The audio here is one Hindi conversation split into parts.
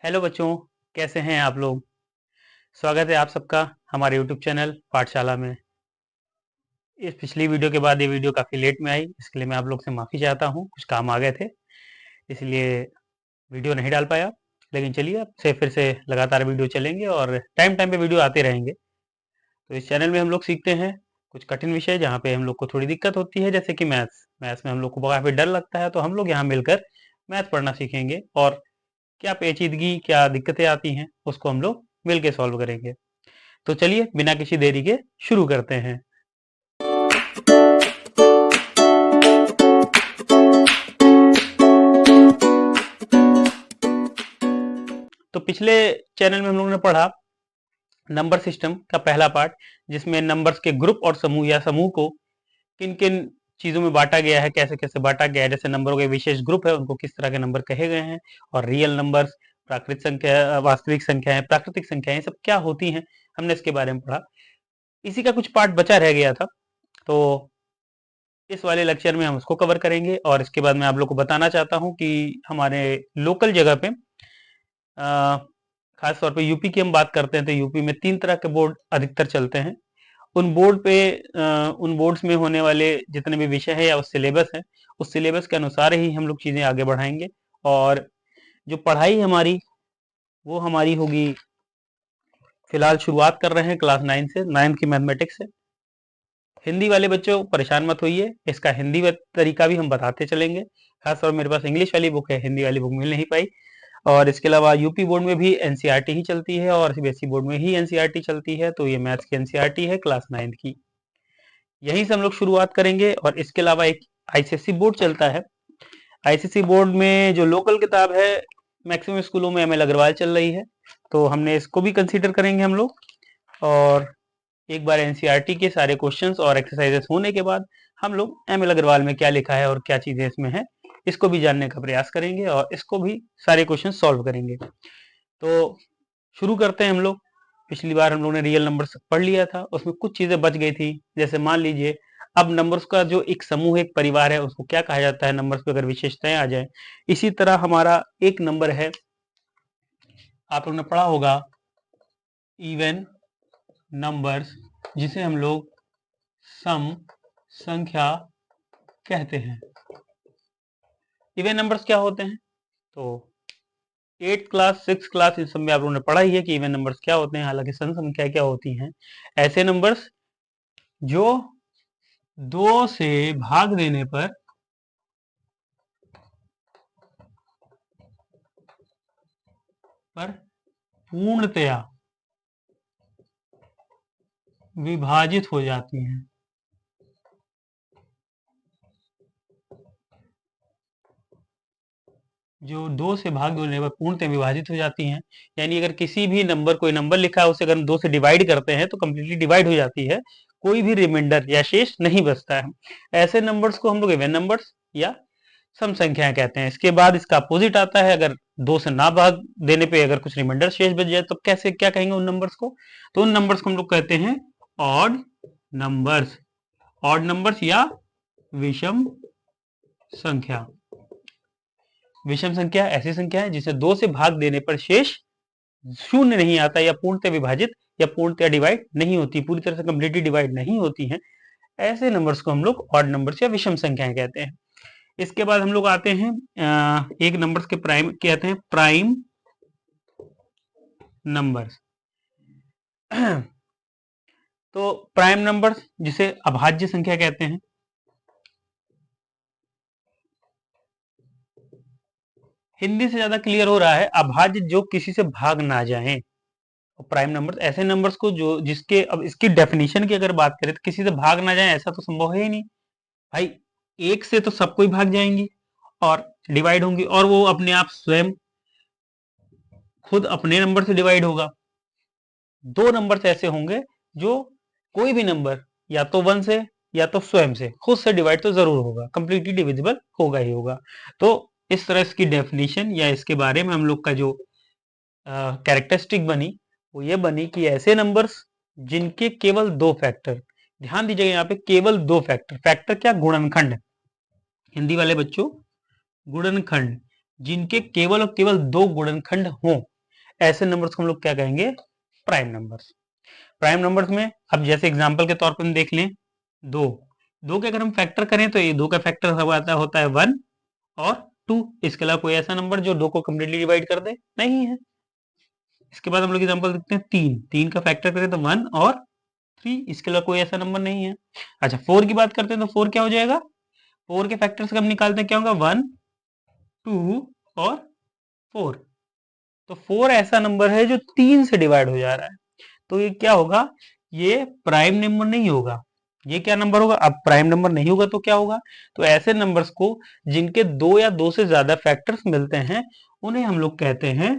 हेलो बच्चों, कैसे हैं आप लोग। स्वागत है आप सबका हमारे यूट्यूब चैनल पाठशाला में। इस पिछली वीडियो के बाद ये वीडियो काफ़ी लेट में आई, इसके लिए मैं आप लोग से माफ़ी चाहता हूँ। कुछ काम आ गए थे, इसलिए वीडियो नहीं डाल पाया। लेकिन चलिए, अब से फिर से लगातार वीडियो चलेंगे और टाइम टाइम पे वीडियो आते रहेंगे। तो इस चैनल में हम लोग सीखते हैं कुछ कठिन विषय जहाँ पे हम लोग को थोड़ी दिक्कत होती है, जैसे कि मैथ्स। मैथ्स में हम लोग को काफ़ी डर लगता है, तो हम लोग यहाँ मिलकर मैथ पढ़ना सीखेंगे और क्या पेचीदगी, क्या दिक्कतें आती हैं, उसको हम लोग मिल के सॉल्व करेंगे। तो चलिए, बिना किसी देरी के शुरू करते हैं। तो पिछले चैनल में हम लोगों ने पढ़ा नंबर सिस्टम का पहला पार्ट, जिसमें नंबर्स के ग्रुप और समूह या समूह को किन किन चीजों में बांटा गया है, कैसे कैसे बांटा गया है। जैसे नंबरों के विशेष ग्रुप है, उनको किस तरह के नंबर कहे गए हैं, और रियल नंबर्स, प्राकृतिक संख्या, वास्तविक संख्याएं, प्राकृतिक संख्याएं, सब क्या होती हैं, हमने इसके बारे में पढ़ा। इसी का कुछ पार्ट बचा रह गया था, तो इस वाले लेक्चर में हम उसको कवर करेंगे। और इसके बाद मैं आप लोग को बताना चाहता हूँ कि हमारे लोकल जगह पे खास तौर पे यूपी की हम बात करते हैं, तो यूपी में 3 तरह के बोर्ड अधिकतर चलते हैं। उन बोर्ड पे उन बोर्ड्स में होने वाले जितने भी विषय है या उस सिलेबस है, उस सिलेबस के अनुसार ही हम लोग चीज़ें आगे बढ़ाएंगे। और जो पढ़ाई हमारी, वो हमारी होगी, फिलहाल शुरुआत कर रहे हैं क्लास 9 से, 9th की मैथमेटिक्स से। हिंदी वाले बच्चों परेशान मत होइए, इसका हिंदी तरीका भी हम बताते चलेंगे। खासतौर मेरे पास इंग्लिश वाली बुक है, हिंदी वाली बुक मिल नहीं पाई। और इसके अलावा यूपी बोर्ड में भी एनसीईआरटी ही चलती है और सीबीएसई बोर्ड में ही एनसीईआरटी चलती है, तो ये मैथ्स की एनसीईआरटी है क्लास 9 की। यहीं से हम लोग शुरुआत करेंगे। और इसके अलावा एक आईसीएसई बोर्ड चलता है। आईसीएसई बोर्ड में जो लोकल किताब है, मैक्सिमम स्कूलों में एमएल अग्रवाल चल रही है, तो हमने इसको भी कंसीडर करेंगे हम लोग। और एक बार एनसीईआरटी के सारे क्वेश्चंस और एक्सरसाइजेस होने के बाद हम लोग एमएल अग्रवाल में क्या लिखा है और क्या चीजें इसमें है, इसको भी जानने का प्रयास करेंगे और इसको भी सारे क्वेश्चन सॉल्व करेंगे। तो शुरू करते हैं हम लोग। पिछली बार हम लोग ने रियल नंबर्स पढ़ लिया था, उसमें कुछ चीजें बच गई थी। जैसे मान लीजिए, अब नंबर्स का जो एक समूह, एक परिवार है, उसको क्या कहा जाता है, नंबर्स पे अगर विशेषताएं आ जाए। इसी तरह हमारा एक नंबर है, आप लोग ने पढ़ा होगा, इवन नंबर्स, जिसे हम लोग सम संख्या कहते हैं। इवन नंबर्स क्या होते हैं, तो 8th क्लास, 6th क्लास, इस सब में आप लोगों ने पढ़ा ही है कि इवन नंबर्स क्या होते हैं। हालांकि सम संख्या क्या होती हैं, ऐसे नंबर्स जो 2 से भाग देने पर पूर्णतया विभाजित हो जाती हैं। जो 2 से भाग देने पर पूर्णतः विभाजित हो जाती हैं, यानी अगर किसी भी नंबर, कोई नंबर लिखा है, उसे अगर हम 2 से डिवाइड करते हैं तो कंप्लीटली डिवाइड हो जाती है, कोई भी रिमाइंडर या शेष नहीं बचता है। ऐसे नंबर्स को हम लोग इवन नंबर्स या सम संख्याएं कहते हैं। इसके बाद इसका अपोजिट आता है, अगर 2 से ना भाग देने पे अगर कुछ रिमाइंडर शेष बच जाए, तो कैसे क्या कहेंगे उन नंबर्स को, तो उन नंबर्स को हम लोग कहते हैं ऑड नंबर्स। ऑड नंबर्स या विषम संख्या। विषम संख्या ऐसी संख्या है जिसे 2 से भाग देने पर शेष शून्य नहीं आता, या पूर्णतः विभाजित या पूर्णतः डिवाइड नहीं होती, पूरी तरह से कंप्लीटली डिवाइड नहीं होती हैं। ऐसे नंबर्स को हम लोग ऑड नंबर्स या विषम संख्याएं कहते हैं। इसके बाद हम लोग आते हैं एक नंबर्स के प्राइम कहते हैं, प्राइम नंबर्स। तो प्राइम नंबर्स जिसे अभाज्य संख्या कहते हैं। हिंदी से ज्यादा क्लियर हो रहा है, अभाज्य जो किसी से भाग ना जाए। प्राइम नंबर्स ऐसे नंबर्स को जो जिसके, अब इसकी डेफिनेशन की अगर बात करें, तो किसी से भाग ना जाए ऐसा तो संभव है ही नहीं भाई। एक से तो सब कोई भाग जाएंगी और डिवाइड होंगी, और वो अपने आप स्वयं खुद अपने नंबर से डिवाइड होगा। 2 नंबर ऐसे होंगे जो कोई भी नंबर या तो 1 से या तो स्वयं से खुद से डिवाइड तो जरूर होगा, कंप्लीटली डिविजिबल होगा ही होगा। तो इस तरह इसकी डेफिनेशन या इसके बारे में हम लोग का जो कैरेक्टरिस्टिक बनी, वो ये बनी कि ऐसे नंबर्स जिनके केवल 2 फैक्टर, ध्यान दीजिएगा यहाँ पे, केवल 2 फैक्टर। फैक्टर क्या, गुणनखंड। हिंदी वाले बच्चों, गुणनखंड जिनके केवल और केवल दो गुणनखंड हों, ऐसे नंबर्स को हम लोग क्या कहेंगे? Prime numbers. प्राइम नंबर्स में अब जैसे एग्जांपल के तौर पर हम देख लें, दो दो के अगर हम फैक्टर करें तो ये दो का फैक्टर होता है 1 और 2। इसके अलावा कोई ऐसा नंबर जो दो को कंप्लीटली डिवाइड कर दे? नहीं है। इसके बाद हम लोग एग्जांपल देखते हैं, तीन का फैक्टर करें तो 1 और 3। इसके अलावा कोई ऐसा नंबर नहीं है। अच्छा, 4 की बात करते हैं तो 4 क्या हो जाएगा? 4 के फैक्टर्स का हम निकालते हैं, क्या होगा? 1 2 और 4। तो 4 ऐसा नंबर है जो 3 से डिवाइड हो जा रहा है, तो ये क्या होगा? ये प्राइम नंबर नहीं होगा। ये क्या नंबर होगा? अब प्राइम नंबर नहीं होगा तो क्या होगा? तो ऐसे नंबर्स को जिनके दो या दो से ज्यादा फैक्टर्स मिलते हैं, उन्हें हम लोग कहते हैं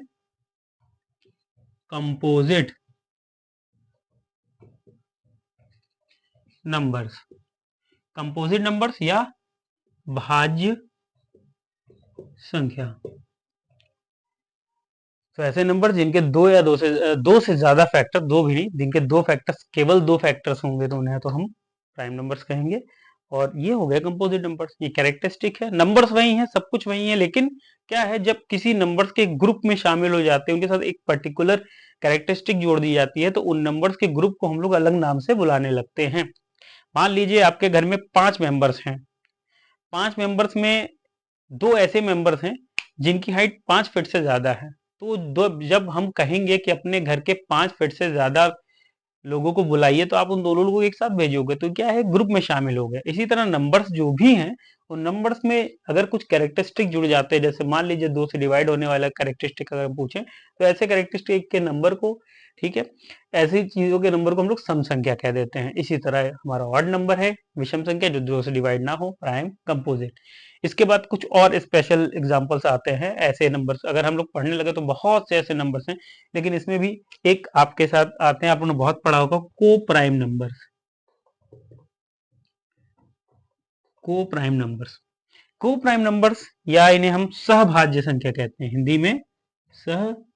कंपोजिट नंबर्स। कंपोजिट नंबर्स या भाज्य संख्या। तो ऐसे नंबर जिनके दो से ज्यादा फैक्टर, दो भी नहीं, जिनके दो फैक्टर्स, केवल दो फैक्टर्स होंगे तो उन्हें तो हम प्राइम नंबर्स कहेंगे। और ये हो गए कंपोजिट नंबर्स। ये कैरेक्टरिस्टिक है, नंबर्स वही हैं, सब कुछ वही है, लेकिन क्या है, जब किसी नंबर्स के ग्रुप में शामिल हो जाते हैं, उनके साथ एक पर्टिकुलर कैरेक्टरिस्टिक जोड़ दी जाती है, तो उन नंबर्स के ग्रुप को हम लोग अलग नाम से बुलाने लगते हैं। मान लीजिए आपके घर में 5 मेंबर्स हैं। 5 मेंबर्स में दो ऐसे मेंबर्स हैं जिनकी हाइट 5 फीट से ज्यादा है, तो जब हम कहेंगे कि अपने घर के 5 फीट से ज्यादा लोगों को बुलाइए, तो आप उन दोनों लोगों को एक साथ भेजोगे, तो क्या है, ग्रुप में शामिल हो गए। इसी तरह नंबर्स जो भी हैं, उन नंबर्स में अगर कुछ कैरेक्टरिस्टिक जुड़ जाते हैं, जैसे मान लीजिए 2 से डिवाइड होने वाला कैरेक्टरिस्टिक अगर हम पूछें, तो ऐसे कैरेक्टरिस्टिक के नंबर को, ठीक है, ऐसी चीजों के नंबर को हम लोग सम संख्या कह देते हैं। इसी तरह हमारा ऑड नंबर है विषम संख्या, जो 2 से डिवाइड ना हो, प्राइम, कंपोजिट। इसके बाद कुछ और स्पेशल एग्जांपल्स आते हैं ऐसे नंबर्स। अगर हम लोग पढ़ने लगे तो बहुत से ऐसे नंबर्स हैं, लेकिन इसमें भी एक आपके साथ आते हैं, आपने बहुत पढ़ा होगा, को प्राइम नंबर्स। को प्राइम नंबर्स, को प्राइम नंबर्स या इन्हें हम सहभाज्य संख्या कहते हैं, हिंदी में सहभाज्य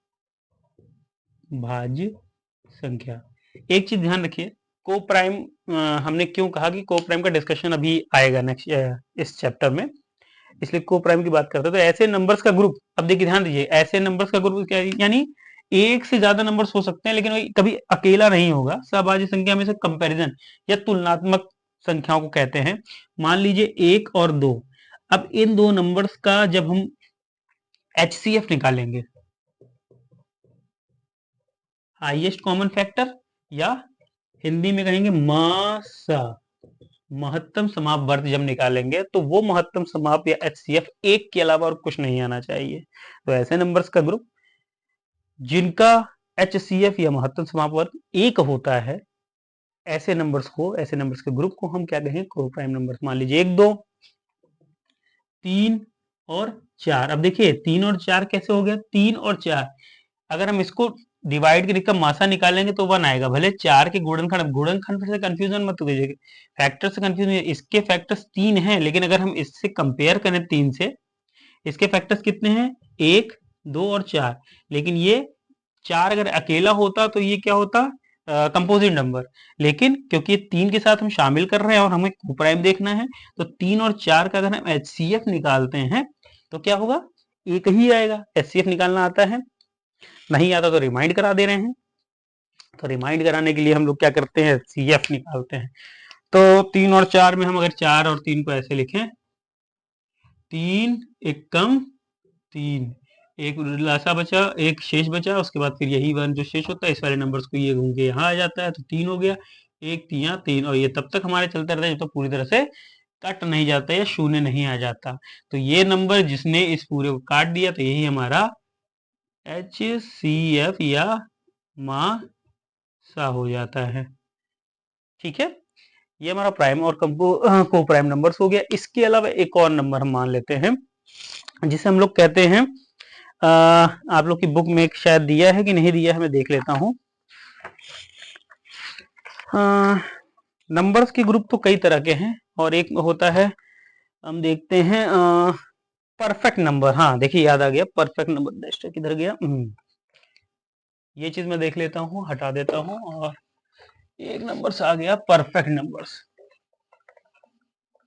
संख्या। एक चीज ध्यान रखिए, को प्राइम, हमने क्यों कहा कि को प्राइम का डिस्कशन अभी आएगा नेक्स्ट इस चैप्टर में, इसलिए को प्राइम की बात करते हैं। तो ऐसे नंबर्स का ग्रुप, अब देखिए ध्यान दीजिए, ऐसे नंबर्स का ग्रुप क्या है? यानी एक से ज्यादा नंबर्स हो सकते हैं, लेकिन वही कभी अकेला नहीं होगा। सहभाज्य संख्या में से कंपैरिजन या तुलनात्मक संख्याओं को कहते हैं। मान लीजिए 1 और 2। अब इन दो नंबर्स का जब हम HCF निकालेंगे, हाईएस्ट कॉमन फैक्टर, या हिंदी में कहेंगे मासा, महत्तम समाप वर्ग जब निकालेंगे, तो वो महत्तम समाप या HCF एक के अलावा और कुछ नहीं आना चाहिए। तो ऐसे नंबर्स का ग्रुप जिनका HCF या महत्तम समाप वर्ग एक होता है, ऐसे नंबर्स के ग्रुप को हम क्या कहें? को प्राइम नंबर्स। मान लीजिए 1 2 3 और 4। अब देखिए 3 और 4 कैसे हो गया? 3 और 4 अगर हम इसको डिवाइड करके का मासा निकालेंगे तो 1 आएगा। भले 4 के गुणनखंड से कंफ्यूजन मत कीजिए, फैक्टर से कंफ्यूजन। इसके फैक्टर्स 3 हैं, लेकिन अगर हम इससे कंपेयर करें 3 से, इसके फैक्टर्स कितने हैं? 1 2 और 4। लेकिन ये 4 अगर अकेला होता तो ये क्या होता? Composite number. लेकिन क्योंकि 3 के साथ हम शामिल कर रहे हैं और हमें को प्राइम देखना है, तो 3 और 4 का अगर हम HCF निकालते हैं तो क्या होगा? एक ही आएगा। HCF निकालना आता है? नहीं आता तो रिमाइंड करा दे रहे हैं। तो रिमाइंड कराने के लिए हम लोग क्या करते हैं? HCF निकालते हैं। तो 3 और 4 में हम अगर 4 और 3 को ऐसे लिखें, 3 एक कम 3, एक लासा बचा, एक शेष बचा, उसके बाद फिर यही 1 जो शेष होता है, इस वाले नंबर्स को ये घूम के यहाँ आ जाता है, तो 3 हो गया। एक 3 और ये तब तक हमारे चलते रहता है जब तक पूरी तरह से कट नहीं जाता या शून्य नहीं आ जाता। तो ये नंबर जिसने इस पूरे को काट दिया, तो यही हमारा HCF या मासा हो जाता है। ठीक है, ये हमारा प्राइम और को प्राइम नंबर्स हो गया। इसके अलावा एक और नंबर हम मान लेते हैं, जिसे हम लोग कहते हैं, आप लोग की बुक में एक शायद दिया है कि नहीं दिया है, मैं देख लेता हूं। नंबर्स के ग्रुप तो कई तरह के हैं, और एक होता है, हम देखते हैं, परफेक्ट नंबर। हाँ देखिए, याद आ गया, परफेक्ट नंबर किधर गया? ये चीज मैं देख लेता हूँ, हटा देता हूँ, और एक नंबर आ गया परफेक्ट नंबर्स।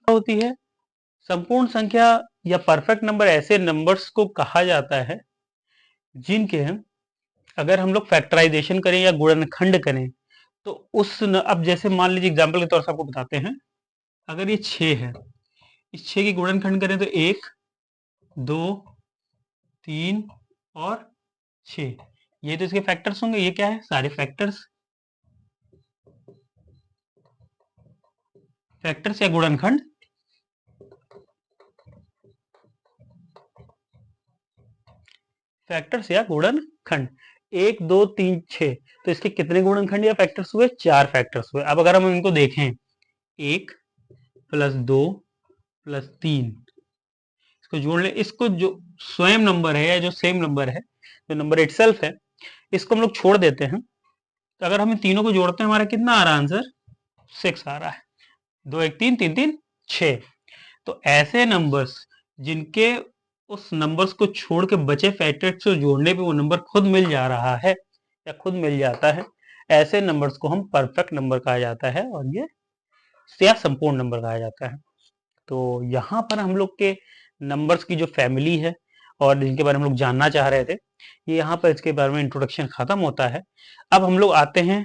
होती है संपूर्ण संख्या या परफेक्ट नंबर ऐसे नंबर्स को कहा जाता है जिनके अगर हम लोग फैक्टराइजेशन करें या गुणनखंड करें तो अब जैसे मान लीजिए एग्जांपल के तौर से आपको बताते हैं, अगर ये 6 है, इस 6 की गुणनखंड करें तो 1, 2, 3 और 6, ये तो इसके फैक्टर्स होंगे। ये क्या है? सारे फैक्टर्स या गुणनखंड। फैक्टर्स या गुणनखंड। 1, 2, 3, 6, तो इसके कितने गुणनखंड या फैक्टर्स हुए? 4 फैक्टर्स हुए। अब अगर हम इनको देखें, 1 प्लस 2 प्लस 3, इसको जोड़ ले, इसको जो स्वयं नंबर है या जो सेम नंबर है, जो नंबर इटसेल्फ है, इसको हम लोग छोड़ देते हैं, तो अगर हम इन तीनों को जोड़ते हैं हमारा कितना आ रहा है आंसर? 6 आ रहा है। 2 1 3 3 3 6। तो ऐसे नंबर्स जिनके उस नंबर्स को छोड़ के बचे फैक्टर्स को जोड़ने पे वो नंबर खुद मिल जा रहा है या खुद मिल जाता है, ऐसे नंबर्स को हम परफेक्ट नंबर कहा जाता है और ये या संपूर्ण नंबर कहा जाता है। तो यहाँ पर हम लोग के नंबर्स की जो फैमिली है और जिनके बारे में हम लोग जानना चाह रहे थे, ये यहाँ पर इसके बारे में इंट्रोडक्शन खत्म होता है। अब हम लोग आते हैं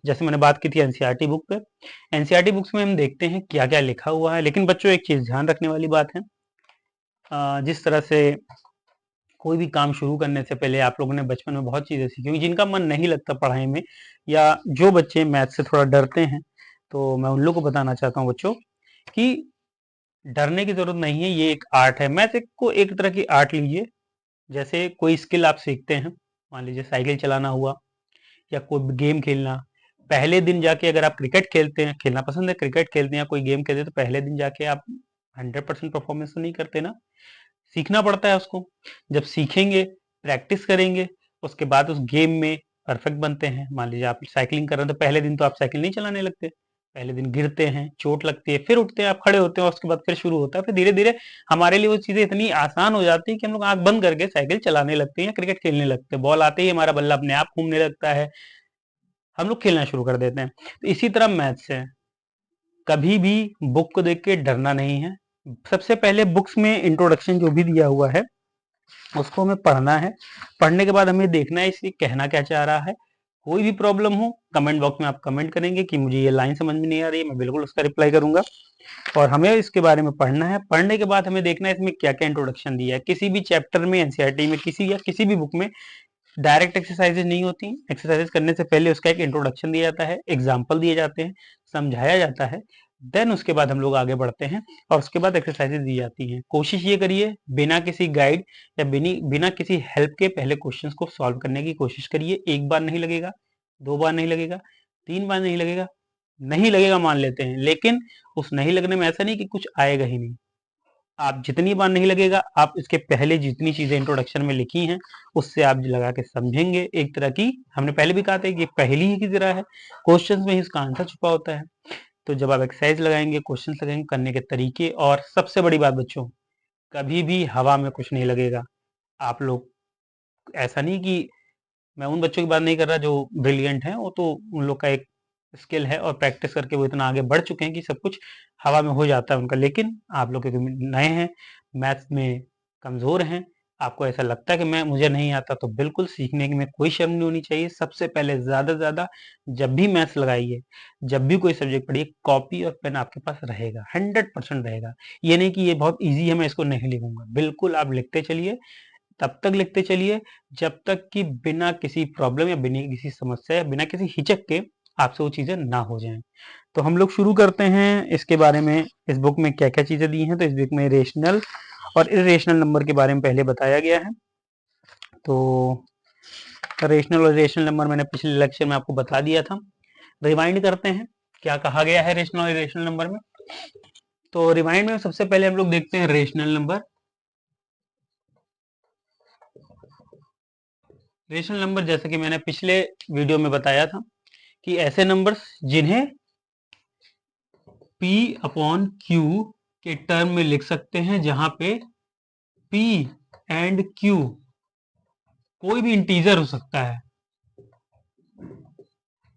जैसे मैंने बात की थी एनसीईआरटी बुक पे। एनसीईआरटी बुक्स में हम देखते हैं क्या क्या लिखा हुआ है, लेकिन बच्चों एक चीज ध्यान रखने वाली बात है, जिस तरह से कोई भी काम शुरू करने से पहले आप लोगों ने बचपन में बहुत चीजें सीखी होंगी, जिनका मन नहीं लगता पढ़ाई में या जो बच्चे मैथ से थोड़ा डरते हैं, तो मैं उन लोगों को बताना चाहता हूँ बच्चों कि डरने की जरूरत नहीं है। ये एक आर्ट है। मैथ को एक तरह की आर्ट लीजिए। जैसे कोई स्किल आप सीखते हैं, मान लीजिए साइकिल चलाना हुआ या कोई गेम खेलना। पहले दिन जाके अगर आप क्रिकेट खेलते हैं, खेलना पसंद है, क्रिकेट खेलते हैं या कोई गेम खेलते हैं, तो पहले दिन जाके आप 100% परफॉर्मेंस तो नहीं करते ना, सीखना पड़ता है उसको। जब सीखेंगे, प्रैक्टिस करेंगे, उसके बाद उस गेम में परफेक्ट बनते हैं। मान लीजिए आप साइकिलिंग कर रहे हैं, तो पहले दिन तो आप साइकिल नहीं चलाने लगते, पहले दिन गिरते हैं, चोट लगती है, फिर उठते हैं, आप खड़े होते हैं और उसके बाद फिर शुरू होता है। फिर धीरे धीरे हमारे लिए वो चीजें इतनी आसान हो जाती है कि हम लोग आंख बंद करके साइकिल चलाने लगते हैं या क्रिकेट खेलने लगते हैं। बॉल आते ही हमारा बल्ला अपने आप घूमने लगता है, हम लोग खेलना शुरू कर देते हैं। तो इसी तरह मैथ्स है, कभी भी बुक को देख के डरना नहीं है। सबसे पहले बुक्स में इंट्रोडक्शन जो भी दिया हुआ है उसको हमें पढ़ना है। पढ़ने के बाद हमें देखना है इसकी कहना क्या चाह रहा है। कोई भी प्रॉब्लम हो, कमेंट बॉक्स में आप कमेंट करेंगे कि मुझे ये लाइन समझ में नहीं आ रही है, मैं बिल्कुल उसका रिप्लाई करूंगा। और हमें इसके बारे में पढ़ना है। पढ़ने के बाद हमें देखना है इसमें क्या क्या इंट्रोडक्शन दिया है। किसी भी चैप्टर में, एनसीईआरटी में, किसी भी बुक में डायरेक्ट एक्सरसाइजेज नहीं होती। एक्सरसाइजेज करने से पहले उसका एक इंट्रोडक्शन दिया जाता है, एग्जाम्पल दिए जाते हैं, समझाया जाता है, देन उसके बाद हम लोग आगे बढ़ते हैं और उसके बाद एक्सरसाइजेज दी जाती हैं। कोशिश ये करिए बिना किसी गाइड या बिना किसी हेल्प के पहले क्वेश्चंस को सॉल्व करने की कोशिश करिए। एक बार नहीं लगेगा, 2 बार नहीं लगेगा, 3 बार नहीं लगेगा, नहीं लगेगा मान लेते हैं, लेकिन उस नहीं लगने में ऐसा नहीं कि कुछ आएगा ही नहीं। आप जितनी बार नहीं लगेगा, आप इसके पहले जितनी चीजें इंट्रोडक्शन में लिखी हैं उससे आप लगा के समझेंगे। एक तरह की, हमने पहले भी कहा था कि पहली ही की तरह है, क्वेश्चंस में ही इसका आंसर छुपा होता है। तो जब आप एक्सरसाइज लगाएंगे, क्वेश्चन लगाएंगे, करने के तरीके, और सबसे बड़ी बात बच्चों, कभी भी हवा में कुछ नहीं लगेगा। आप लोग ऐसा नहीं कि, मैं उन बच्चों की बात नहीं कर रहा जो ब्रिलियंट हैं, वो तो उन लोग का एक स्किल है और प्रैक्टिस करके वो इतना आगे बढ़ चुके हैं कि सब कुछ हवा में हो जाता है उनका। लेकिन आप लोग क्योंकि नए हैं, मैथ्स में कमजोर हैं, आपको ऐसा लगता है कि मुझे नहीं आता, तो बिल्कुल सीखने में कोई शर्म नहीं होनी चाहिए। सबसे पहले ज्यादा से ज्यादा जब भी मैथ्स लगाइए, जब भी कोई सब्जेक्ट पढ़िए, कॉपी और पेन आपके पास रहेगा, 100% रहेगा। ये नहीं कि ये बहुत ईजी है मैं इसको नहीं लिखूंगा, बिल्कुल आप लिखते चलिए, तब तक लिखते चलिए जब तक कि बिना किसी प्रॉब्लम या बिना किसी समस्या या बिना किसी हिचक के आपसे वो चीजें ना हो जाएं। तो हम लोग शुरू करते हैं इसके बारे में। इस बुक में क्या क्या चीजें दी हैं, तो इस बुक में रेशनल और इरेशनल नंबर के बारे में पहले बताया गया है। तो रेशनल और इरेशनल नंबर मैंने पिछले लेक्चर में आपको बता दिया था। रिवाइंड करते हैं क्या कहा गया है रेशनल और इरेशनल नंबर में। तो रिवाइंड में सबसे पहले हम लोग देखते हैं रेशनल नंबर। रेशनल नंबर जैसे कि मैंने पिछले वीडियो में बताया था कि ऐसे नंबर्स जिन्हें P अपॉन Q के टर्म में लिख सकते हैं, जहां पे P एंड Q कोई भी इंटीजर हो सकता है।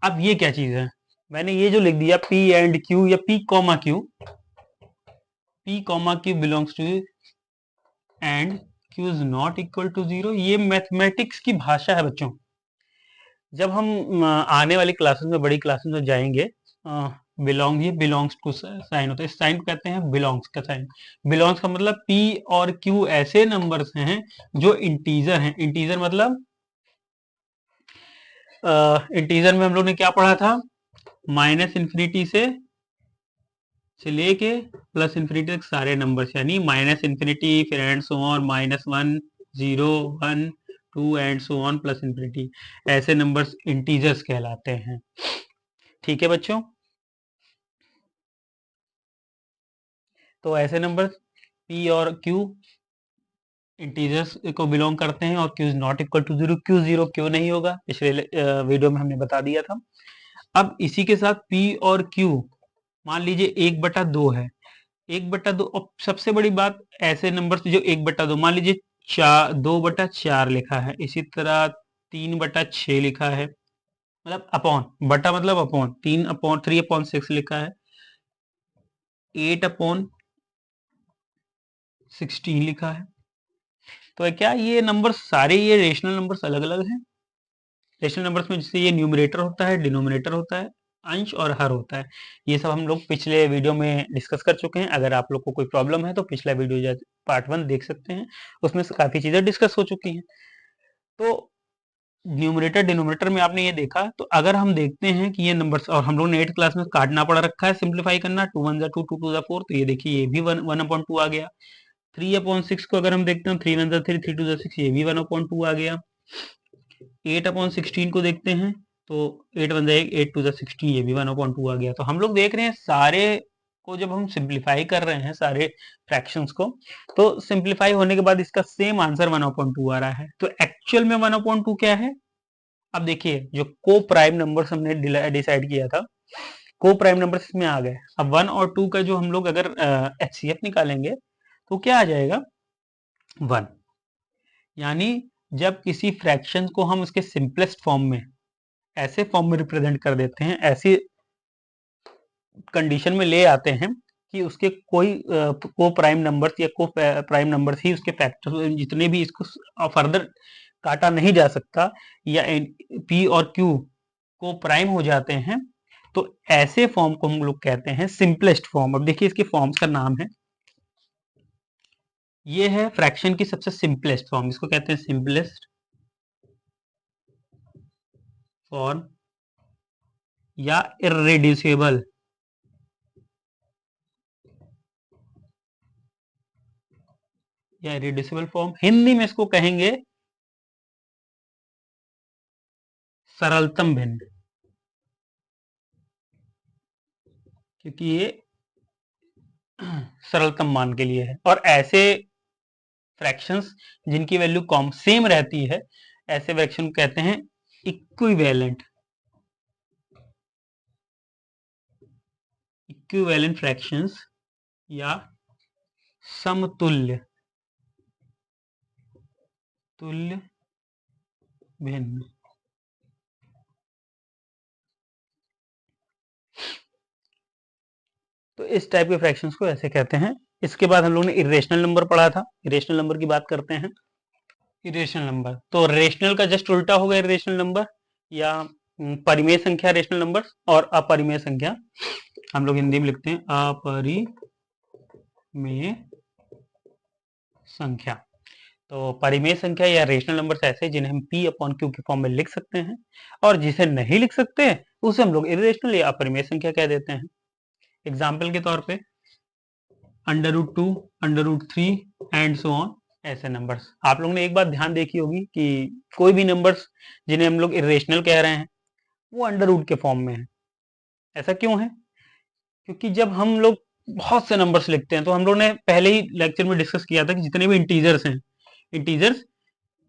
अब ये क्या चीज है, मैंने ये जो लिख दिया P एंड Q या P comma Q, P comma Q belongs to and q is not equal to 0। ये मैथमेटिक्स की भाषा है बच्चों। जब हम आने वाली क्लासेस में, बड़ी क्लासेस में जाएंगे, बिलोंग, ये बिलोंग्स टू साइन होता है, इस साइन को कहते हैं बिलोंग्स का साइन। बिलोंग्स का मतलब p और q ऐसे नंबर्स हैं जो इंटीजर हैं। इंटीजर मतलब इंटीजर में हम लोग ने क्या पढ़ा था, माइनस इन्फिनिटी से लेके प्लस इन्फिनिटी तक सारे नंबर्स, यानी माइनस इन्फिनिटी फिर and so on, -1 0 1 2 and so on plus infinity, ऐसे नंबर्स इंटीजर्स कहलाते हैं। ठीक है बच्चों, तो ऐसे नंबर p और q इंटीजर्स को बिलोंग करते हैं, और q is not equal to 0। q 0 क्यों नहीं होगा, पिछले वीडियो में हमने बता दिया था। अब इसी के साथ p और q मान लीजिए 1/2 है, 1/2। अब सबसे बड़ी बात, ऐसे नंबर जो 1/2, मान लीजिए 2/4 लिखा है, इसी तरह 3/6 लिखा है, मतलब अपॉन, बटा मतलब अपॉन, 3/6 लिखा है, 8/16 लिखा है। तो क्या ये नंबर सारे, ये रेशनल नंबर्स अलग अलग हैं? रेशनल नंबर्स में जैसे ये न्यूमरेटर होता है, डिनोमिनेटर होता है, अंश और हर होता है। ये सब हम लोग पिछले वीडियो में डिस्कस कर चुके हैं। अगर आप लोग को कोई प्रॉब्लम है तो पिछला वीडियो पार्ट 1 देख सकते हैं, उसमें से काफ़ी चीज़ें डिस्कस हो चुकी हैं। तो न्यूमरेटर डिनोमिनेटर में आपने ये देखा, तो अगर हम देखते हैं कि ये नंबर्स, और हम लोग ने 8th क्लास में काटना पड़ रखा है, सिंप्लीफाई करना, 2 1 2 2 2 4, तो ये देखिए ये भी 1/2 आ गया। 3/6 को अगर हम देखते हैं, 3 1 3 3 2 6, ये भी 1/2 आ गया। 8/16 को देखते हैं, तो 8 1 8 8 2 16, ये भी 1/2 आ गया। तो हम लोग देख रहे हैं सारे को जब हम सिंप्लीफाई कर रहे हैं सारे फ्रैक्शंस को, तो सिंप्लीफाई होने के बाद इसका सेम आंसर 1/2 आ रहा है। तो एक्चुअल में 1/2 क्या है? अब देखिए, जो को प्राइम नंबर्स हमने डिसाइड किया था, को प्राइम नंबर्स इसमें आ गए। अब 1 और 2 का जो हम लोग अगर एचसीएफ निकालेंगे तो क्या आ जाएगा? 1। यानी जब किसी फ्रैक्शन को हम उसके सिंपलेस्ट फॉर्म में, ऐसे फॉर्म में रिप्रेजेंट कर देते हैं, ऐसी कंडीशन में ले आते हैं कि उसके कोई को प्राइम नंबर्स या को प्राइम नंबर्स ही उसके फैक्टर, जितने भी, इसको फर्दर काटा नहीं जा सकता, या p और q को प्राइम हो जाते हैं, तो ऐसे फॉर्म को हम लोग कहते हैं सिंपलेस्ट फॉर्म। अब देखिए इसके फॉर्म्स का नाम है, ये है फ्रैक्शन की सबसे सिंपलेस्ट फॉर्म, इसको कहते हैं सिंपलेस्ट फॉर्म या इररेड्यूसिबल, या इररेड्यूसिबल फॉर्म। हिंदी में इसको कहेंगे सरलतम भिन्न, क्योंकि ये सरलतम मान के लिए है। और ऐसे फ्रैक्शंस जिनकी वैल्यू कॉम सेम रहती है, ऐसे फ्रैक्शन कहते हैं इक्विवेलेंट, इक्विवेलेंट फ्रैक्शंस या समतुल्य, तुल्य भिन्न। तो इस टाइप के फ्रैक्शंस को ऐसे कहते हैं। इसके बाद हम लोग ने इरेशनल नंबर पढ़ा था, इरेशनल नंबर की बात करते हैं। इरेशनल नंबर तो रेशनल का जस्ट उल्टा होगा इरेशनल नंबर, या परिमेय संख्या रेशनल नंबर, और अपरिमेय संख्या हम लोग हिंदी में लिखते हैं अपरिमेय संख्या। तो परिमेय संख्या या रेशनल नंबर्स ऐसे जिन्हें हम p अपॉन q के फॉर्म में लिख सकते हैं, और जिसे नहीं लिख सकते उसे हम लोग इरेशनल या अपरिमेय संख्या कह देते हैं। एग्जाम्पल के तौर पे √2, √3 एंड सो ऑन, ऐसे नंबर्स। आप लोगों ने एक बात ध्यान देखी होगी कि कोई भी नंबर्स जिन्हें हम लोग इरेशनल कह रहे हैं वो अंडर के फॉर्म में है। ऐसा क्यों है? क्योंकि जब हम लोग बहुत से नंबर्स लिखते हैं, तो हम लोग ने पहले ही लेक्चर में डिस्कस किया था कि जितने भी इंटीजर्स हैं, इंटीजर्स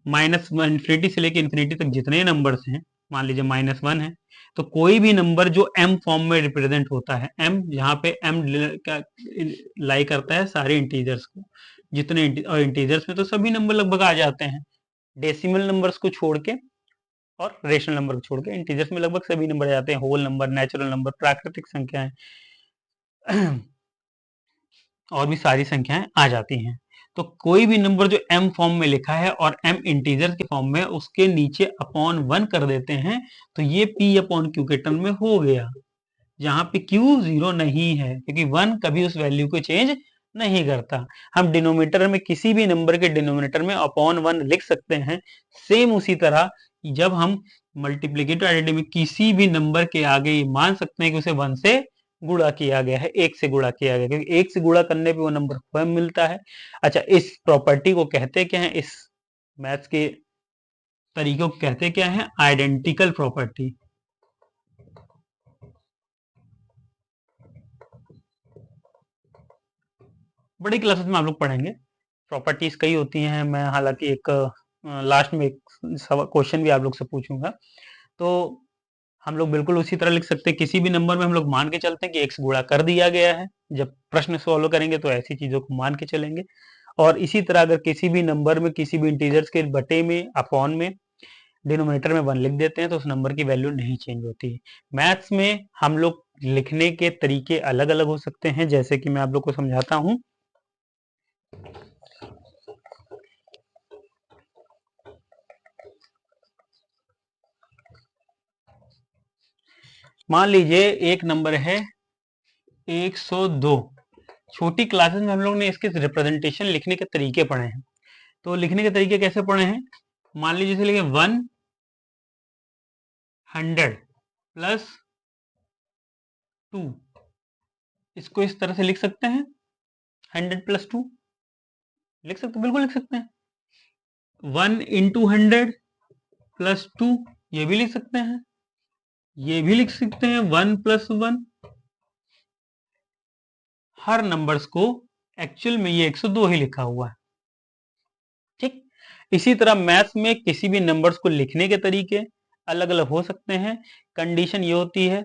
माइनस इन्फिनिटी से लेकर इन्फिनिटी तक जितने नंबर्स हैं, मान लीजिए -1 है, तो कोई भी नंबर जो m फॉर्म में रिप्रेजेंट होता है, m जहाँ पे m का लाई करता है सारे इंटीजर्स को, जितने और इंटीजर्स में तो सभी नंबर लगभग आ जाते हैं, डेसिमल नंबर्स को छोड़ के और रेशनल नंबर को छोड़ के इंटीजर्स में लगभग सभी नंबर आ जाते हैं, होल नंबर, नेचुरल नंबर, प्राकृतिक संख्याएं और भी सारी संख्याएं आ जाती हैं। तो कोई भी नंबर जो m फॉर्म में लिखा है और m इंटीजर के फॉर्म में, उसके नीचे अपॉन 1 कर देते हैं, तो ये p अपॉन q के टर्म में हो गया, जहां पे q 0 नहीं है, क्योंकि 1 कभी उस वैल्यू को चेंज नहीं करता। हम डिनोमिनेटर में किसी भी नंबर के डिनोमिनेटर में अपॉन 1 लिख सकते हैं। सेम उसी तरह जब हम मल्टीप्लिकेटिव आइडेंटिटी में किसी भी नंबर के आगे ये मान सकते हैं कि उसे 1 से गुणा किया गया है, 1 से गुणा किया गया, क्योंकि 1 से गुणा करने पे वो नंबर स्वयं मिलता है। अच्छा, इस प्रॉपर्टी को कहते क्या है, इस मैथ्स के तरीकों को कहते क्या है, आइडेंटिकल प्रॉपर्टी। बड़ी क्लासेस में आप लोग पढ़ेंगे, प्रॉपर्टीज कई होती हैं। मैं हालांकि एक लास्ट में एक क्वेश्चन भी आप लोग से पूछूंगा। तो हम लोग बिल्कुल उसी तरह लिख सकते हैं, किसी भी नंबर में हम लोग मान के चलते हैं कि x गुणा कर दिया गया है। जब प्रश्न सॉल्व करेंगे तो ऐसी चीजों को मान के चलेंगे। और इसी तरह अगर किसी भी नंबर में किसी भी इंटीजर्स के बटे में अपॉन में डिनोमिनेटर में 1 लिख देते हैं तो उस नंबर की वैल्यू नहीं चेंज होती है। मैथ्स में हम लोग लिखने के तरीके अलग अलग हो सकते हैं, जैसे कि मैं आप लोग को समझाता हूं। मान लीजिए एक नंबर है 102। छोटी क्लासेस में हम लोग ने इसके रिप्रेजेंटेशन लिखने के तरीके पढ़े हैं। तो लिखने के तरीके कैसे पढ़े हैं, मान लीजिए इसे लिखे 100 प्लस 2, इसको इस तरह से लिख सकते हैं, 100 प्लस 2 लिख सकते, बिल्कुल लिख सकते हैं। 1 इंटू 100 प्लस 2 ये भी लिख सकते हैं, ये भी लिख सकते हैं 1 प्लस 1। हर नंबर्स को एक्चुअल में ये 102 ही लिखा हुआ है, ठीक। इसी तरह मैथ्स में किसी भी नंबर्स को लिखने के तरीके अलग अलग हो सकते हैं। कंडीशन ये होती है,